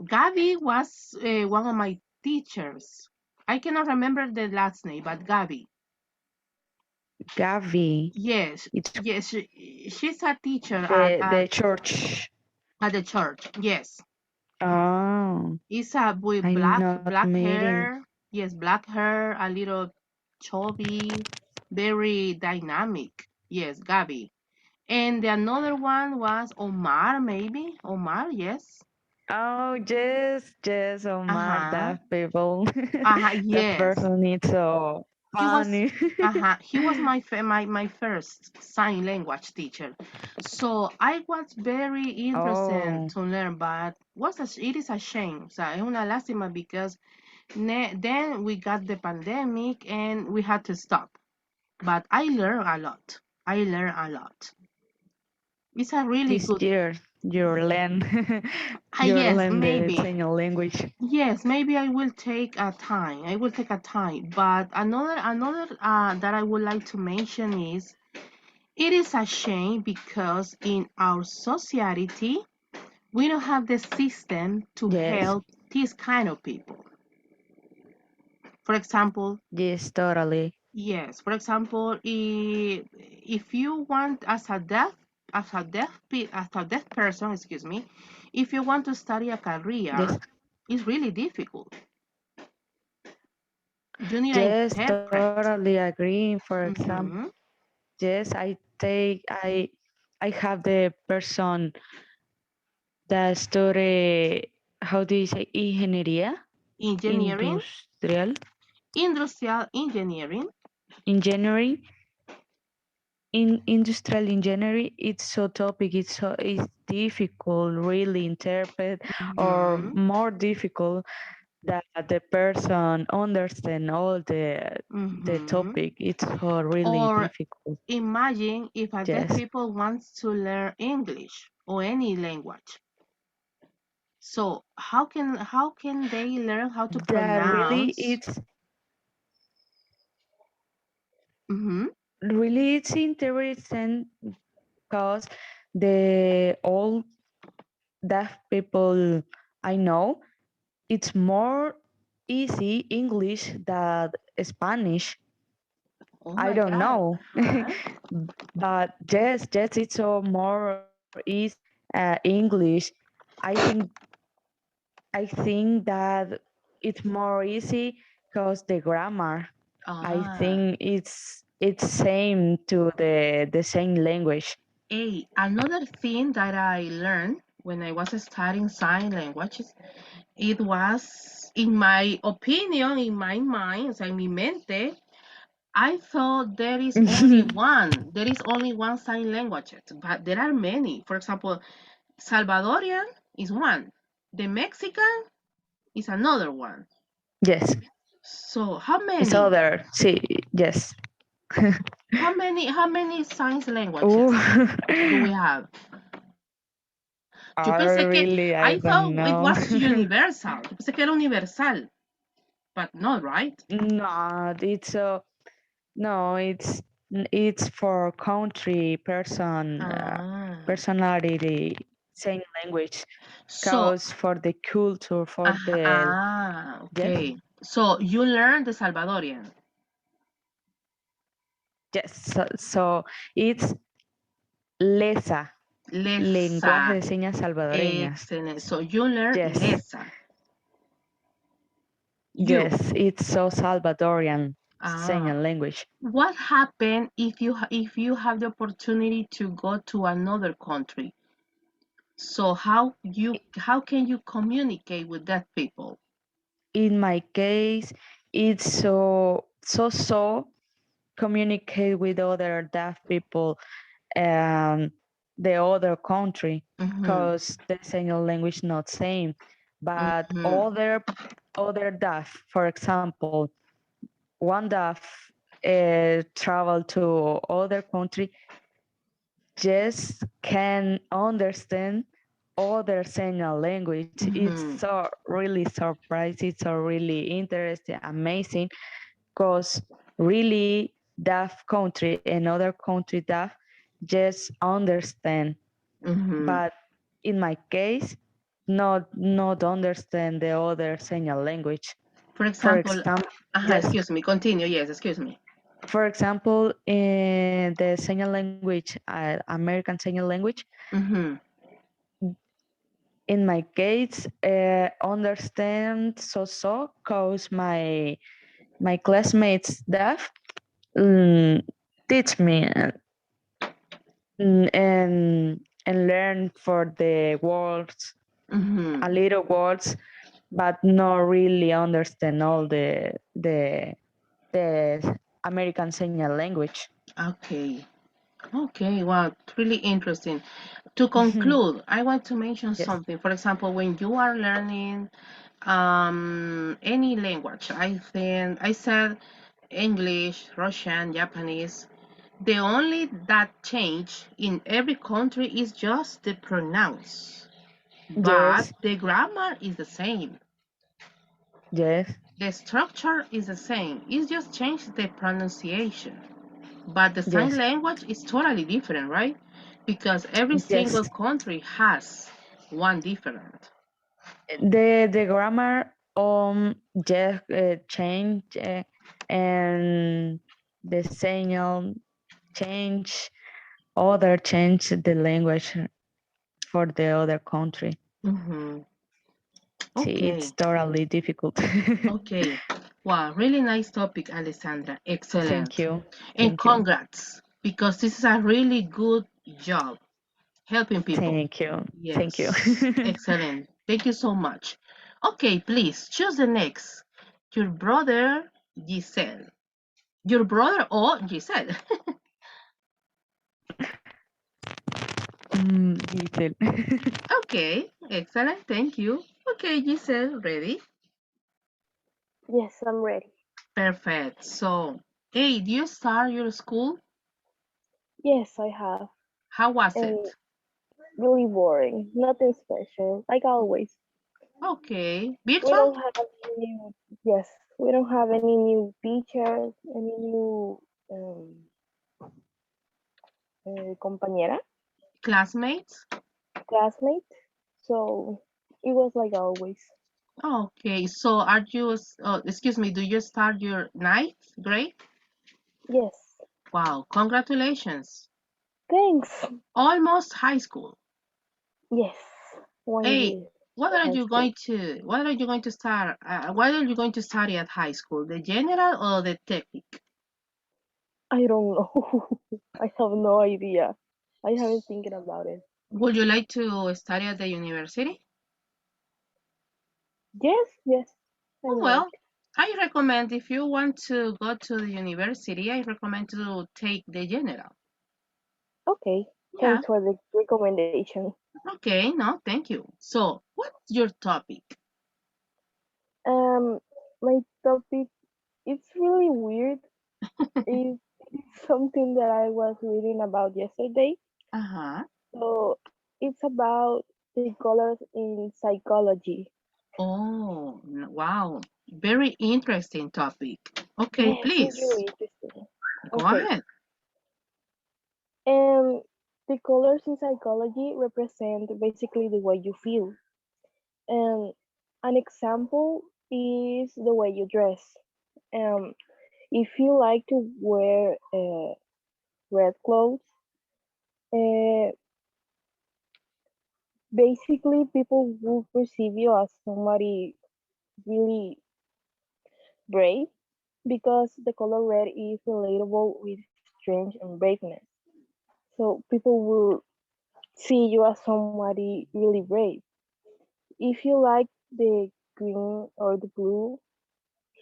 Gabby was one of my teachers. I cannot remember the last name, but Gabby. Gavi. Yes, It's yes, she's a teacher the church. at the church. Yes, Oh, it's a with I not black meeting. hair. Yes, black hair, a little chubby, very dynamic. Yes, Gabby. And the another one was Omar, maybe Omar. Yes. Oh, yes, Uh Omar, huh. that people. That Yes. person is so He was funny. he was my first sign language teacher. So I was very interested Oh, to learn, but it is a shame. So es una lástima because then we got the pandemic and we had to stop. But I learned a lot. I learned a lot. It's a really this good. year you learn you Yes, learn the maybe. sign language. Yes, maybe I will take a time. I will take a time. But another that I would like to mention is it is a shame because in our society we don't have the system to Yes, help these kind of people. For example, yes, totally. yes. For example, if you want as a deaf person, excuse me, if you want to study a Yes, career, it's really difficult. You need an yes, interpret. totally agree. For example, Hmm. yes, I have the person that study, how do you say, ingeniería Engineering, industrial, industrial engineering. engineering. In industrial engineering, it's so topic, it's difficult, really interpret, or Hmm. more difficult that the person understand all the Hmm. topic. It's so really Or difficult. imagine if a deaf Yes, people wants to learn English or any language. So how can they learn how to that really pronounce? Hmm. it's interesting because the all deaf people I know, it's more easy English than Spanish. Oh I my don't God. know, Uh-huh. but yes, it's so more easy English. I think I think that it's more easy because the grammar. I Ah, think it's same to the same language. another thing that I learned when I was studying sign languages, it was, in my opinion, in my mind, o sea, en mi mente, I thought there is only one. There is only one sign language, but there are many. For example, Salvadorian is one. The Mexican is another one. Yes, So how it's many? other. See, yes. How many signs Oh, languages do we have? Yo I pensé que really I I don't thought it know. was universal. Yo pensé que era universal, but not right. No, no, it's for country Ah, personality same language. so Cause for the culture for the yes, okay. So you learned the Salvadorian. yes. So it's lesa, lenguaje Lesa. de señas salvadoreñas. Excellent. So you learn Yes, Lesa. You. yes, it's so Salvadorian Ah. señal language. What happened if you have the opportunity to go to another country? So how can you communicate with that people? In my case, it's so communicate with other deaf people the other country Mm-hmm. because the single language not same, but Mm-hmm. other deaf, for example, one deaf travel to other country, just can understand other signal language. It's Mhm. so really surprising, so really interesting, amazing, because really deaf country and other country deaf just understand, Mhm. but in my case, not understand the other signal language. For For example, example, yes. excuse me, continue. Yes, excuse me. For example, in the signal language, American signal language, Mhm. in my case, understand cause my classmates deaf teach me and learn for the words, Mhm. a little words, but not really understand all the American Sign Language. Okay. Okay. Wow. Really interesting. To conclude, I want to mention Yes. something. For example, when you are learning any language, I think I said English, Russian, Japanese. The only that change in every country is just the pronounce, but Yes. the grammar is the same. Yes. The structure is the same. It's just change the pronunciation. But the sign Yes. language is totally different, right? Because every Yes. single country has one different. The grammar just change and the signal change other change the language for the other country. Hmm. See, Okay, it's totally difficult. okay. Wow, really nice topic, Alessandra. Thank Excellent. you. And Thank you. congrats, because this is a really good job helping people. Thank you. Thank you. Yes, excellent. Thank you so much. Okay, please choose the next. Your brother, Giselle. Your brother or Giselle? Giselle. Okay, excellent. Thank you. Okay, Giselle, ready? Yes, I'm ready. Perfect. So, hey, do you start your school? Yes, I have. How was And it? really boring. Nothing special. Like always. Okay, We virtual don't have any new, yes, we don't have any new teachers, any new um, compañera, classmates? classmate. So it was like always. Okay, so are you, excuse me, do you start your ninth grade? Yes. Wow, congratulations. Thanks. Almost high school. Yes. One Hey, year for high school. what are you going to start, what are you going to study at high school? The general or the technique? I don't know. I have no idea. I haven't thinking about it. Would you like to study at the university? Yes, yes. I Oh, would well, like. I recommend if you want to go to the university, I recommend to take the general. Okay. Yeah, Thanks for the recommendation. okay, no, thank you. So, what's your topic? Um, my topic, it's really weird. It's something that I was reading about yesterday. Uh-huh. So it's about the colors in psychology. Oh, wow. Very interesting topic. Okay, Yes, it's please, really interesting. go Okay. ahead. And the colors in psychology represent basically the way you feel. And an example is the way you dress. Um, if you like to wear red clothes, uh, basically people will perceive you as somebody really brave because the color red is relatable with strength and braveness. So people will see you as somebody really brave. If you like the green or the blue,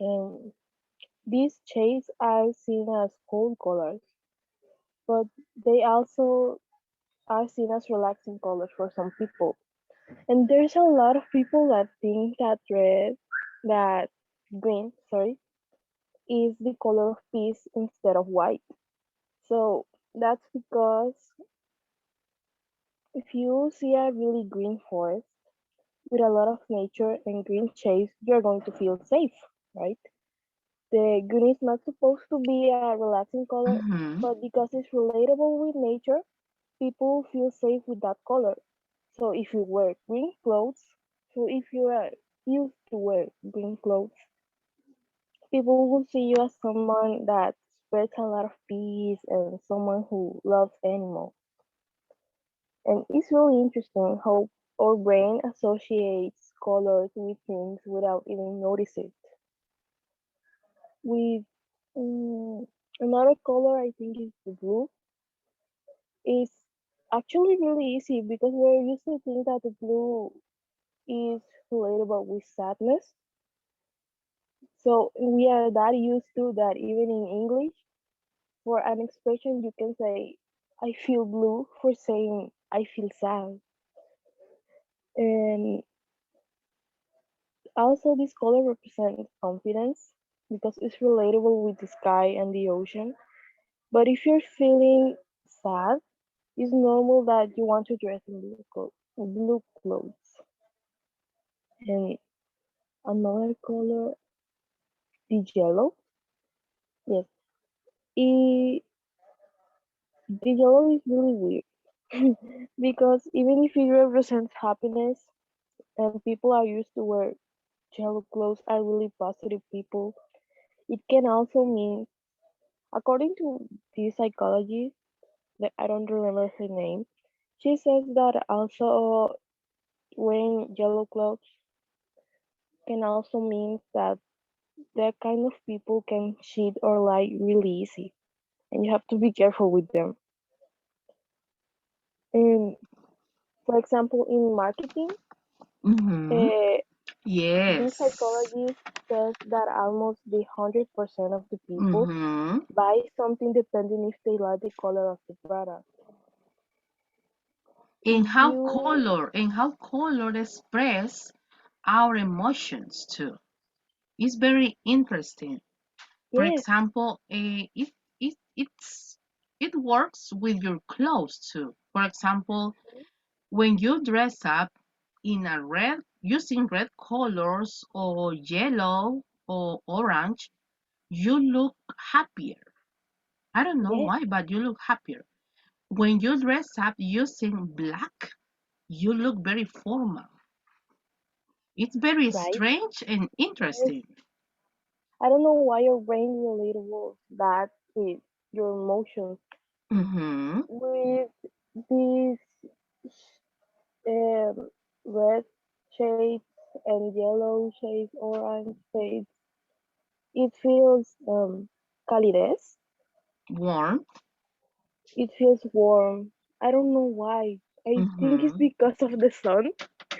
um, these shades are seen as cold colors, but they also are seen as relaxing colors for some people. And there's a lot of people that think that green, sorry, is the color of peace instead of white. So that's because If you see a really green forest with a lot of nature and green shades, you're going to feel safe, right? The green is not supposed to be a relaxing color, Mm-hmm. but because it's relatable with nature, people feel safe with that color. So if you wear green clothes, so if you are used to wear green clothes, people will see you as someone that spreads a lot of peace and someone who loves animals. And it's really interesting how our brain associates colors with things without even noticing it. With mm, another color, I think is the blue. Is actually really easy because we're used to think that the blue is relatable with sadness. So we are that used to that even in English, for an expression you can say I feel blue for saying I feel sad. And also this color represents confidence because it's relatable with the sky and the ocean. But if you're feeling sad, it's normal that you want to dress in blue clothes. And another color, the yellow. Yes, it, the yellow is really weird because even if it represents happiness and people are used to wear yellow clothes are really positive people, it can also mean, according to the psychologist, that I don't remember her name, she says that also wearing yellow clothes can also mean that that kind of people can cheat or lie really easy, and you have to be careful with them. And for example, in marketing, Mm-hmm. uh, this Yes. psychologist says that almost the 100% of the people Mm-hmm. buy something depending if they like the color of the product. And If how you, color express our emotions too. It's very interesting. For yes, example, it works with your clothes too. For example, when you dress up in a red using red colors or yellow or orange, you look happier. I don't know yes, why, but you look happier. When you dress up using black, you look very formal. It's very right? strange and Yes. interesting. I don't know why your brain relatable that with your emotions. Mm-hmm. With these um, red shades and yellow shades, orange shades, it feels calidez. Warm. It feels warm. I don't know why. I think it's Mm-hmm. because of the sun.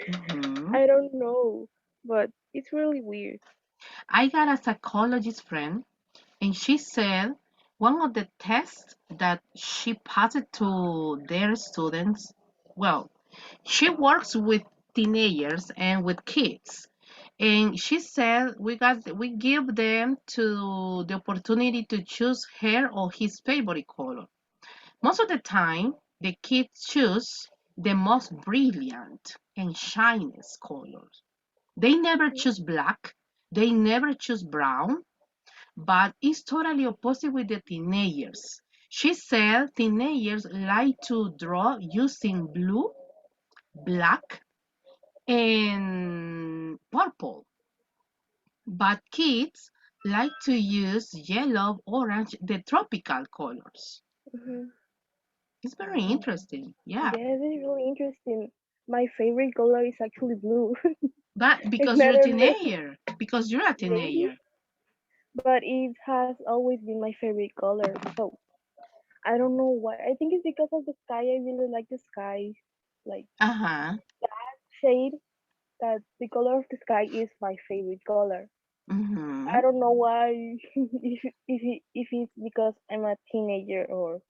Mm-hmm. I don't know, but it's really weird. I got a psychologist friend, and she said one of the tests that she passed to their students, well, she works with teenagers and with kids. And she said we give them to the opportunity to choose her or his favorite color. Most of the time, the kids choose the most brilliant and shiniest colors. They never choose black, they never choose brown, but it's totally opposite with the teenagers. She said teenagers like to draw using blue, black, and purple, but kids like to use yellow, orange, the tropical colors. Hmm. It's very interesting, yeah. Yes, it's really interesting. My favorite color is actually blue, But and because I you're a don't know, maybe, teenager. but it has always been my favorite color. So I don't know why. I think it's because of the sky. I really like the sky, like Uh-huh. shade. That the color of the sky is my favorite color. I Mm-hmm. don't know why. If it's because I'm a teenager or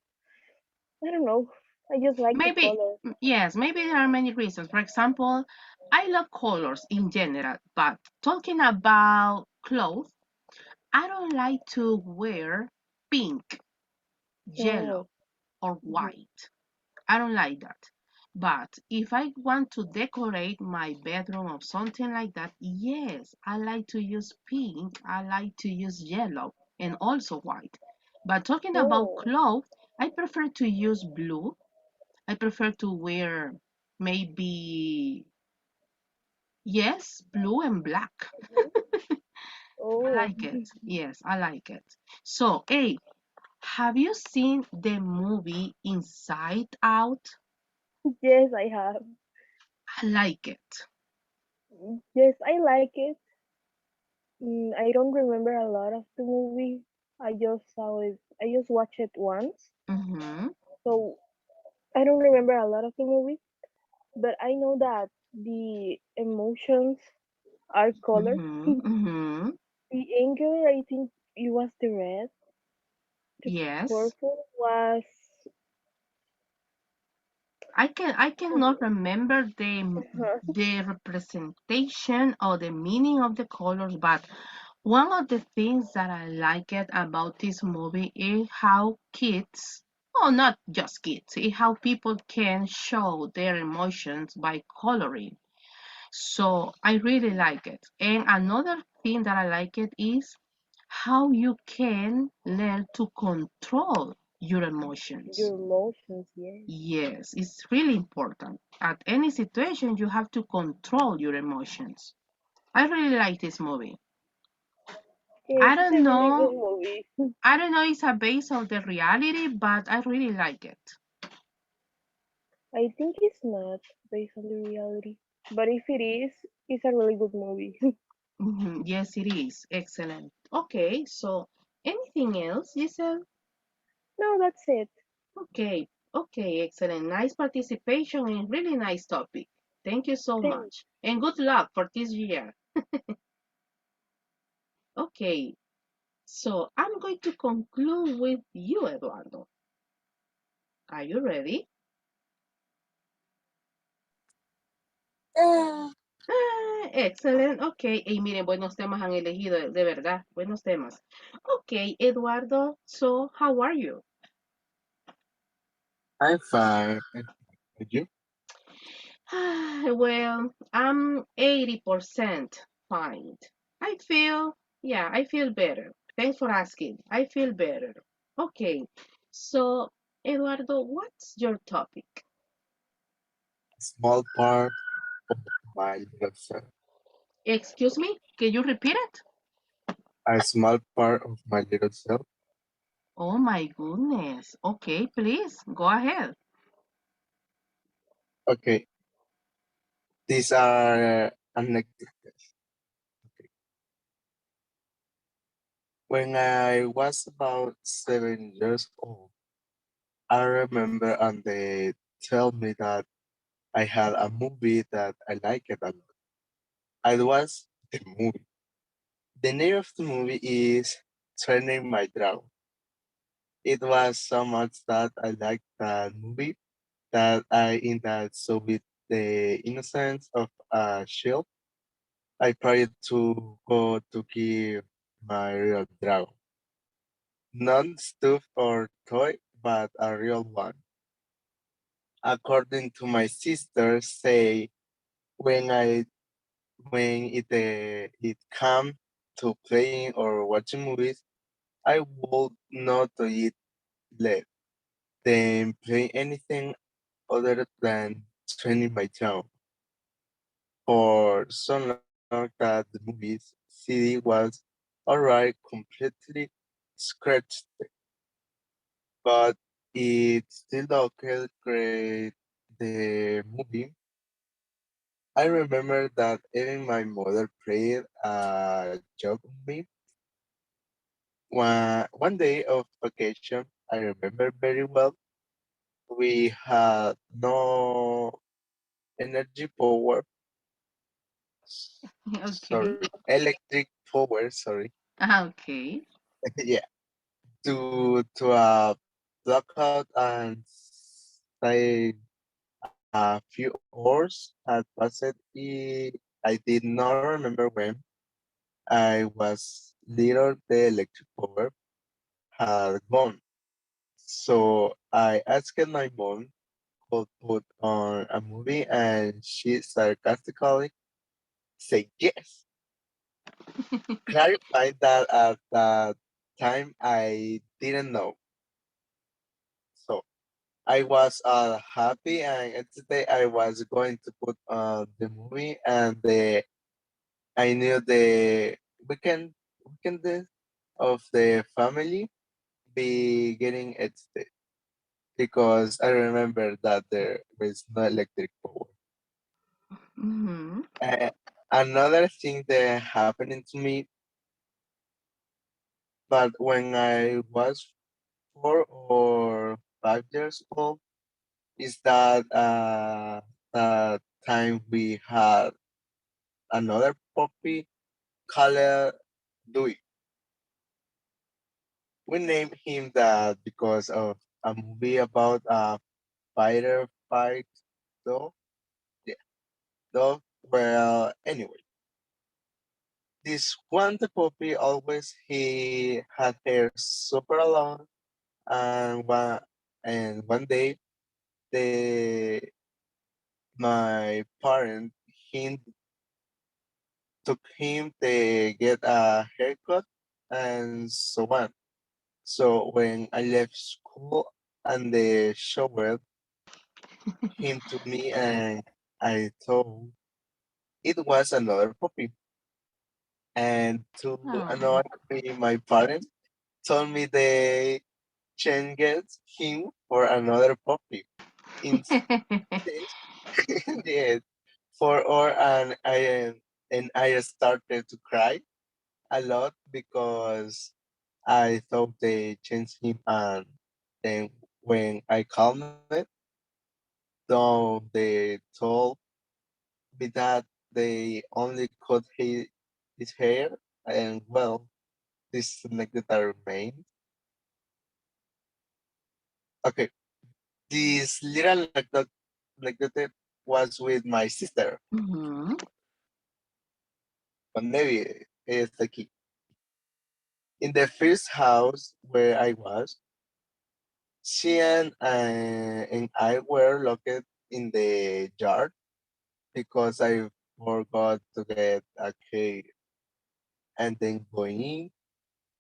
I don't know. I just like the Maybe, color. yes, maybe there are many reasons. For example, I love colors in general, but talking about clothes, I don't like to wear pink, Oh, yellow, or mhm, white. I don't like that. But if I want to decorate my bedroom or something like that, yes, I like to use pink, I like to use yellow, and also white. But talking about Oh. clothes, I prefer to use blue. I prefer to wear maybe, yes, blue and black. Mhm. I Oh. like it. Yes, I like it. So, hey, have you seen the movie Inside Out? Yes, I have. I like it. Yes, I like it. I don't remember a lot of the movie. I just saw it. I just watched it once, Mm-hmm. so I don't remember a lot of the movie. But I know that the emotions are colors. Mm-hmm. Mm-hmm. The anger, I think it was the red. The Yes. purple was. I cannot remember Uh-huh. the representation or the meaning of the colors, but one of the things that I like it about this movie is how kids, oh, not just kids, is how people can show their emotions by coloring. So I really like it. And another thing that I like it is how you can learn to control your emotions. Your emotions, yes. Yes, it's really important. At any situation, you have to control your emotions. I really like this movie. Yes, I it's don't a really good know. movie. I don't know it's a base of the reality, but I really like it. I think it's not based on the reality, but if it is, it's a really good movie. Mhm. Yes, it is. Excellent. Okay, so anything else, Giselle? No, that's it. Okay, okay, excellent. Nice participation and really nice topic. Thank you so Thanks. much. And good luck for this year. Okay, so I'm going to conclude with you, Eduardo. Are you ready? Excellent. Ok. Y miren, buenos temas han elegido, de verdad. Buenos temas. Ok, Eduardo. So, how are you? I'm fine. And you? Well, I'm 80% fine. I feel, yeah, I feel better. Thanks for asking. I feel better. Okay. So, Eduardo, what's your topic? Small part of my little self. Excuse me? Can you repeat it? A small part of my little self. Oh my goodness. Okay, please go ahead. Okay, these are anecdotes. Okay. When I was about 7 years old, I remember and they tell me that I had a movie that I liked a lot. It was the movie. The name of the movie is Training My Dragon. It was so much that I liked that movie that I in that so with the innocence of a child, I tried to go to give my real dragon. Not stuffed or toy, but a real one. According to my sister, say when I when it come to playing or watching movies, I would not to eat less than play anything other than training my town. For so long that the movie's CD was alright completely scratched, but it still okay great the movie. I remember that even my mother played a joke on me. One day of vacation, I remember very well, we had no energy power, Okay. sorry, electric power, sorry. Okay. Yeah, to a blackout and say a few hours had passed. I did not remember when I was little the electric power had gone. So I asked my mom could put on a movie, and she sarcastically said yes. Clarified that at that time I didn't know. So I was happy, and today I was going to put on the movie, and I knew the weekend of the family be getting excited because I remember that there was no electric power. Mhm. Uh, Another thing that happened to me, but when I was 4 or 5 years old, is that that time we had another puppy called Dewey. We named him that because of a movie about a fighter fight dog. Yeah, dog. Well, anyway, this one the puppy always he had hair super long, and one day the my parent he took him to get a haircut and so on. So when I left school and the shower him to me, and I thought it was another puppy. And to Oh. annoy me, my parents told me they changed him for another puppy. Instead, yes, for or and I started to cry a lot because I thought they changed him, and then when I calmed it, though they told me that they only cut his hair, and well, this anecdote remains. Okay, this little anecdote was with my sister, Mhm. con Debbie, ella está aquí. In the first house where I was, she and I were locked in the yard because I forgot to get a key and then going in.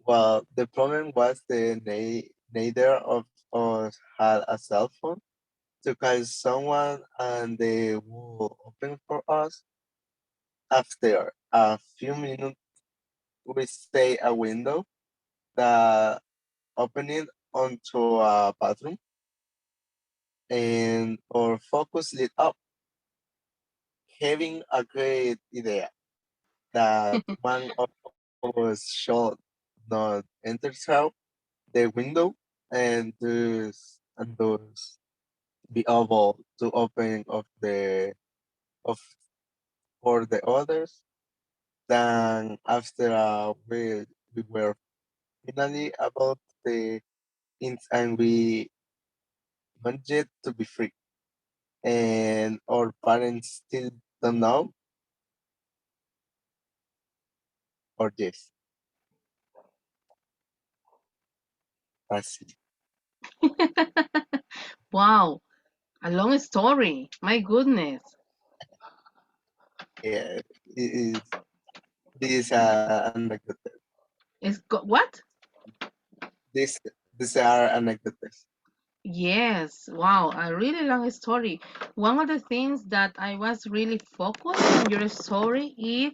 Well, the problem was neither of us had a cell phone to call someone, and they would open for us. After a few minutes, we see a window that opening onto a bathroom, and our focus lit up, having a great idea that one of us should not enter through the window, and thus be able to open of the of for the others. Then after we were finally about the and we wanted to be free, and our parents still don't know, or yes, that's it. Wow, a long story. My goodness. Yeah, it is this anecdote. What? This these are anecdotes. Yes, wow, a really long story. One of the things that I was really focused on your story is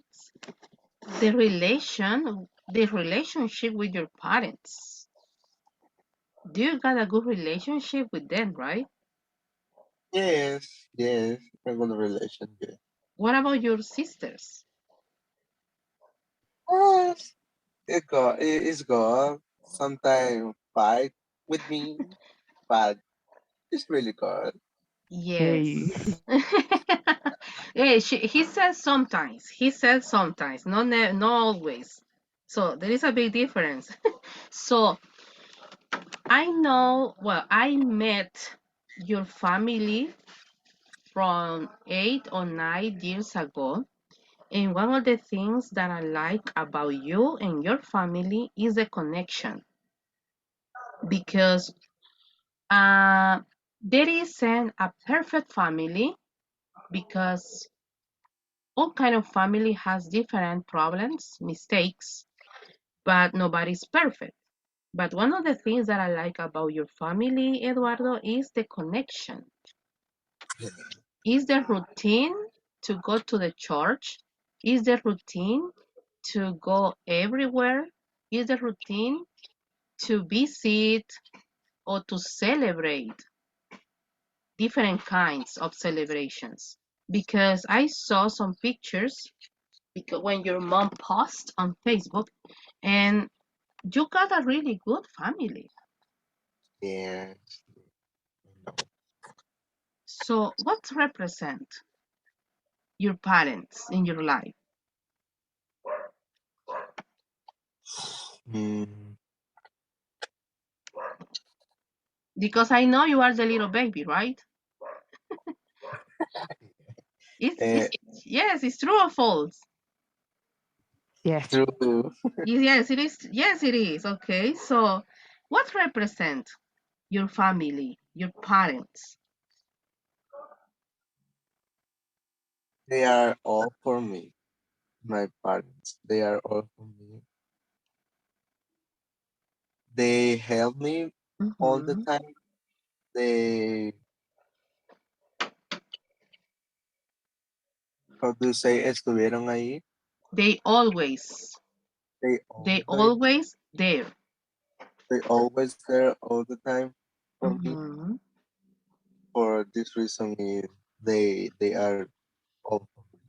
the relationship with your parents. Do you got a good relationship with them, right? Yes, yes, a good relation. Yeah. What about your sisters? Yes, it's good. Sometimes fight with me, but it's really good. Hey. Yes. Yeah, he says sometimes. He says sometimes, not always. So there is a big difference. So I know, well, I met your family from 8 or 9 years ago. And one of the things that I like about you and your family is the connection. Because uh, There isn't a perfect family because all kind of family has different problems, mistakes, but nobody's perfect. But one of the things that I like about your family, Eduardo, is the connection. Is the routine to go to the church? Is the routine to go everywhere? Is the routine to visit or to celebrate different kinds of celebrations? Because I saw some pictures because when your mom posts on Facebook, and you got a really good family. Yeah. So what represent your parents in your life? Mm, Because I know you are the little baby, right? eh, Yes, it's true or false? Yes. true. Yes, it is. Yes, it is. Okay, so what represent your family, your parents? They are all for me. My parents, they are all for me. They help me all the Mhm. time. They, how do you say, estuvieron ahí. They always, They they always, always there. they always there all the time for me. Mhm. For this reason, they are all for me.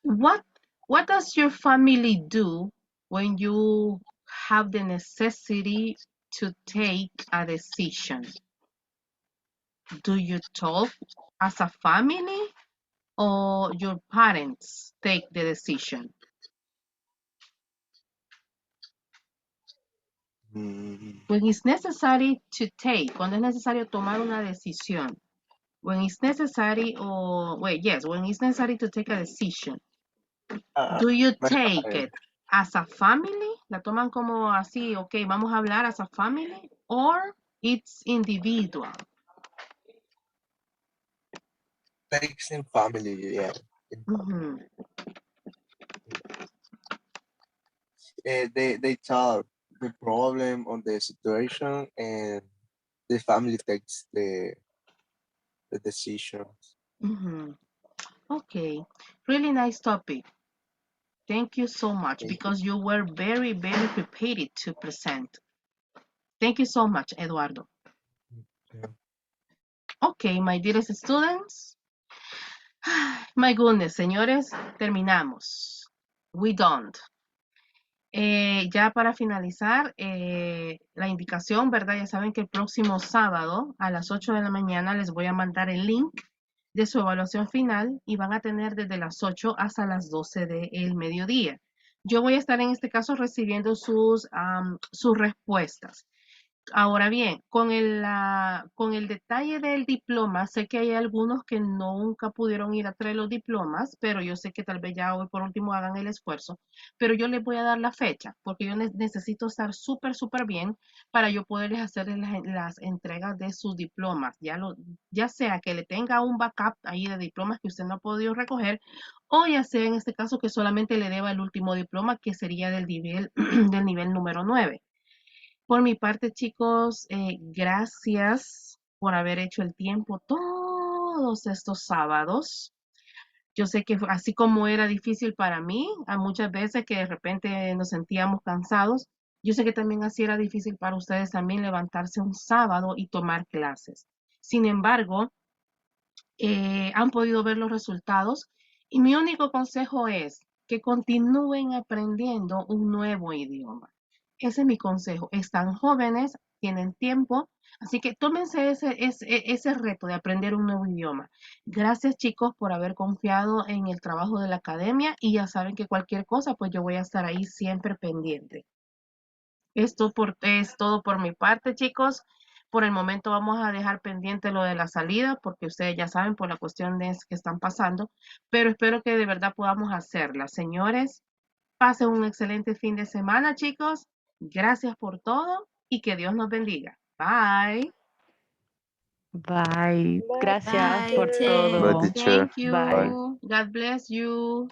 What what does your family do when you have the necessity to take a decision? Do you talk as a family or your parents take the decision? Mm, When it's necessary to take, cuando es necesario tomar una decisión. When it's necessary or wait, yes, when it's necessary to take a decision. Do you my take parents it as a family? ¿La toman como así, ok, vamos a hablar as a family? Or it's individual? takes in family, yeah. In family. Mhm. They talk the problem on the situation, and the family takes the decisions. Mhm. Okay, really nice topic. Thank you so much Thank because you were very, very prepared to present. Thank you so much, Eduardo. you. Okay, my dearest students. My goodness, señores, terminamos. We don't. Ya para finalizar, la indicación, ¿verdad? Ya saben que el próximo sábado a las 8 de la mañana les voy a mandar el link de su evaluación final y van a tener desde las 8 hasta las 12 del mediodía. Yo voy a estar en este caso recibiendo sus respuestas. Ahora bien, con el detalle del diploma, sé que hay algunos que nunca pudieron ir a traer los diplomas, pero yo sé que tal vez ya hoy por último hagan el esfuerzo, pero yo les voy a dar la fecha, porque yo necesito estar súper, súper bien para yo poderles hacer las entregas de sus diplomas, ya sea que le tenga un backup ahí de diplomas que usted no ha podido recoger, o ya sea en este caso que solamente le deba el último diploma, que sería del nivel, del nivel número 9. Por mi parte, chicos, gracias por haber hecho el tiempo todos estos sábados. Yo sé que así como era difícil para mí, hay muchas veces que de repente nos sentíamos cansados, yo sé que también así era difícil para ustedes también levantarse un sábado y tomar clases. Sin embargo, han podido ver los resultados y mi único consejo es que continúen aprendiendo un nuevo idioma. Ese es mi consejo. Están jóvenes, tienen tiempo, así que tómense ese reto de aprender un nuevo idioma. Gracias chicos por haber confiado en el trabajo de la academia y ya saben que cualquier cosa, pues yo voy a estar ahí siempre pendiente. Es todo por mi parte, chicos. Por el momento vamos a dejar pendiente lo de la salida, porque ustedes ya saben por la cuestión de que están pasando, pero espero que de verdad podamos hacerla. Señores, pasen un excelente fin de semana, chicos. Gracias por todo y que Dios nos bendiga. Bye. Bye. Bye. Gracias Bye, por teacher. Bye, todo. teacher. Thank Bye. you. God bless you.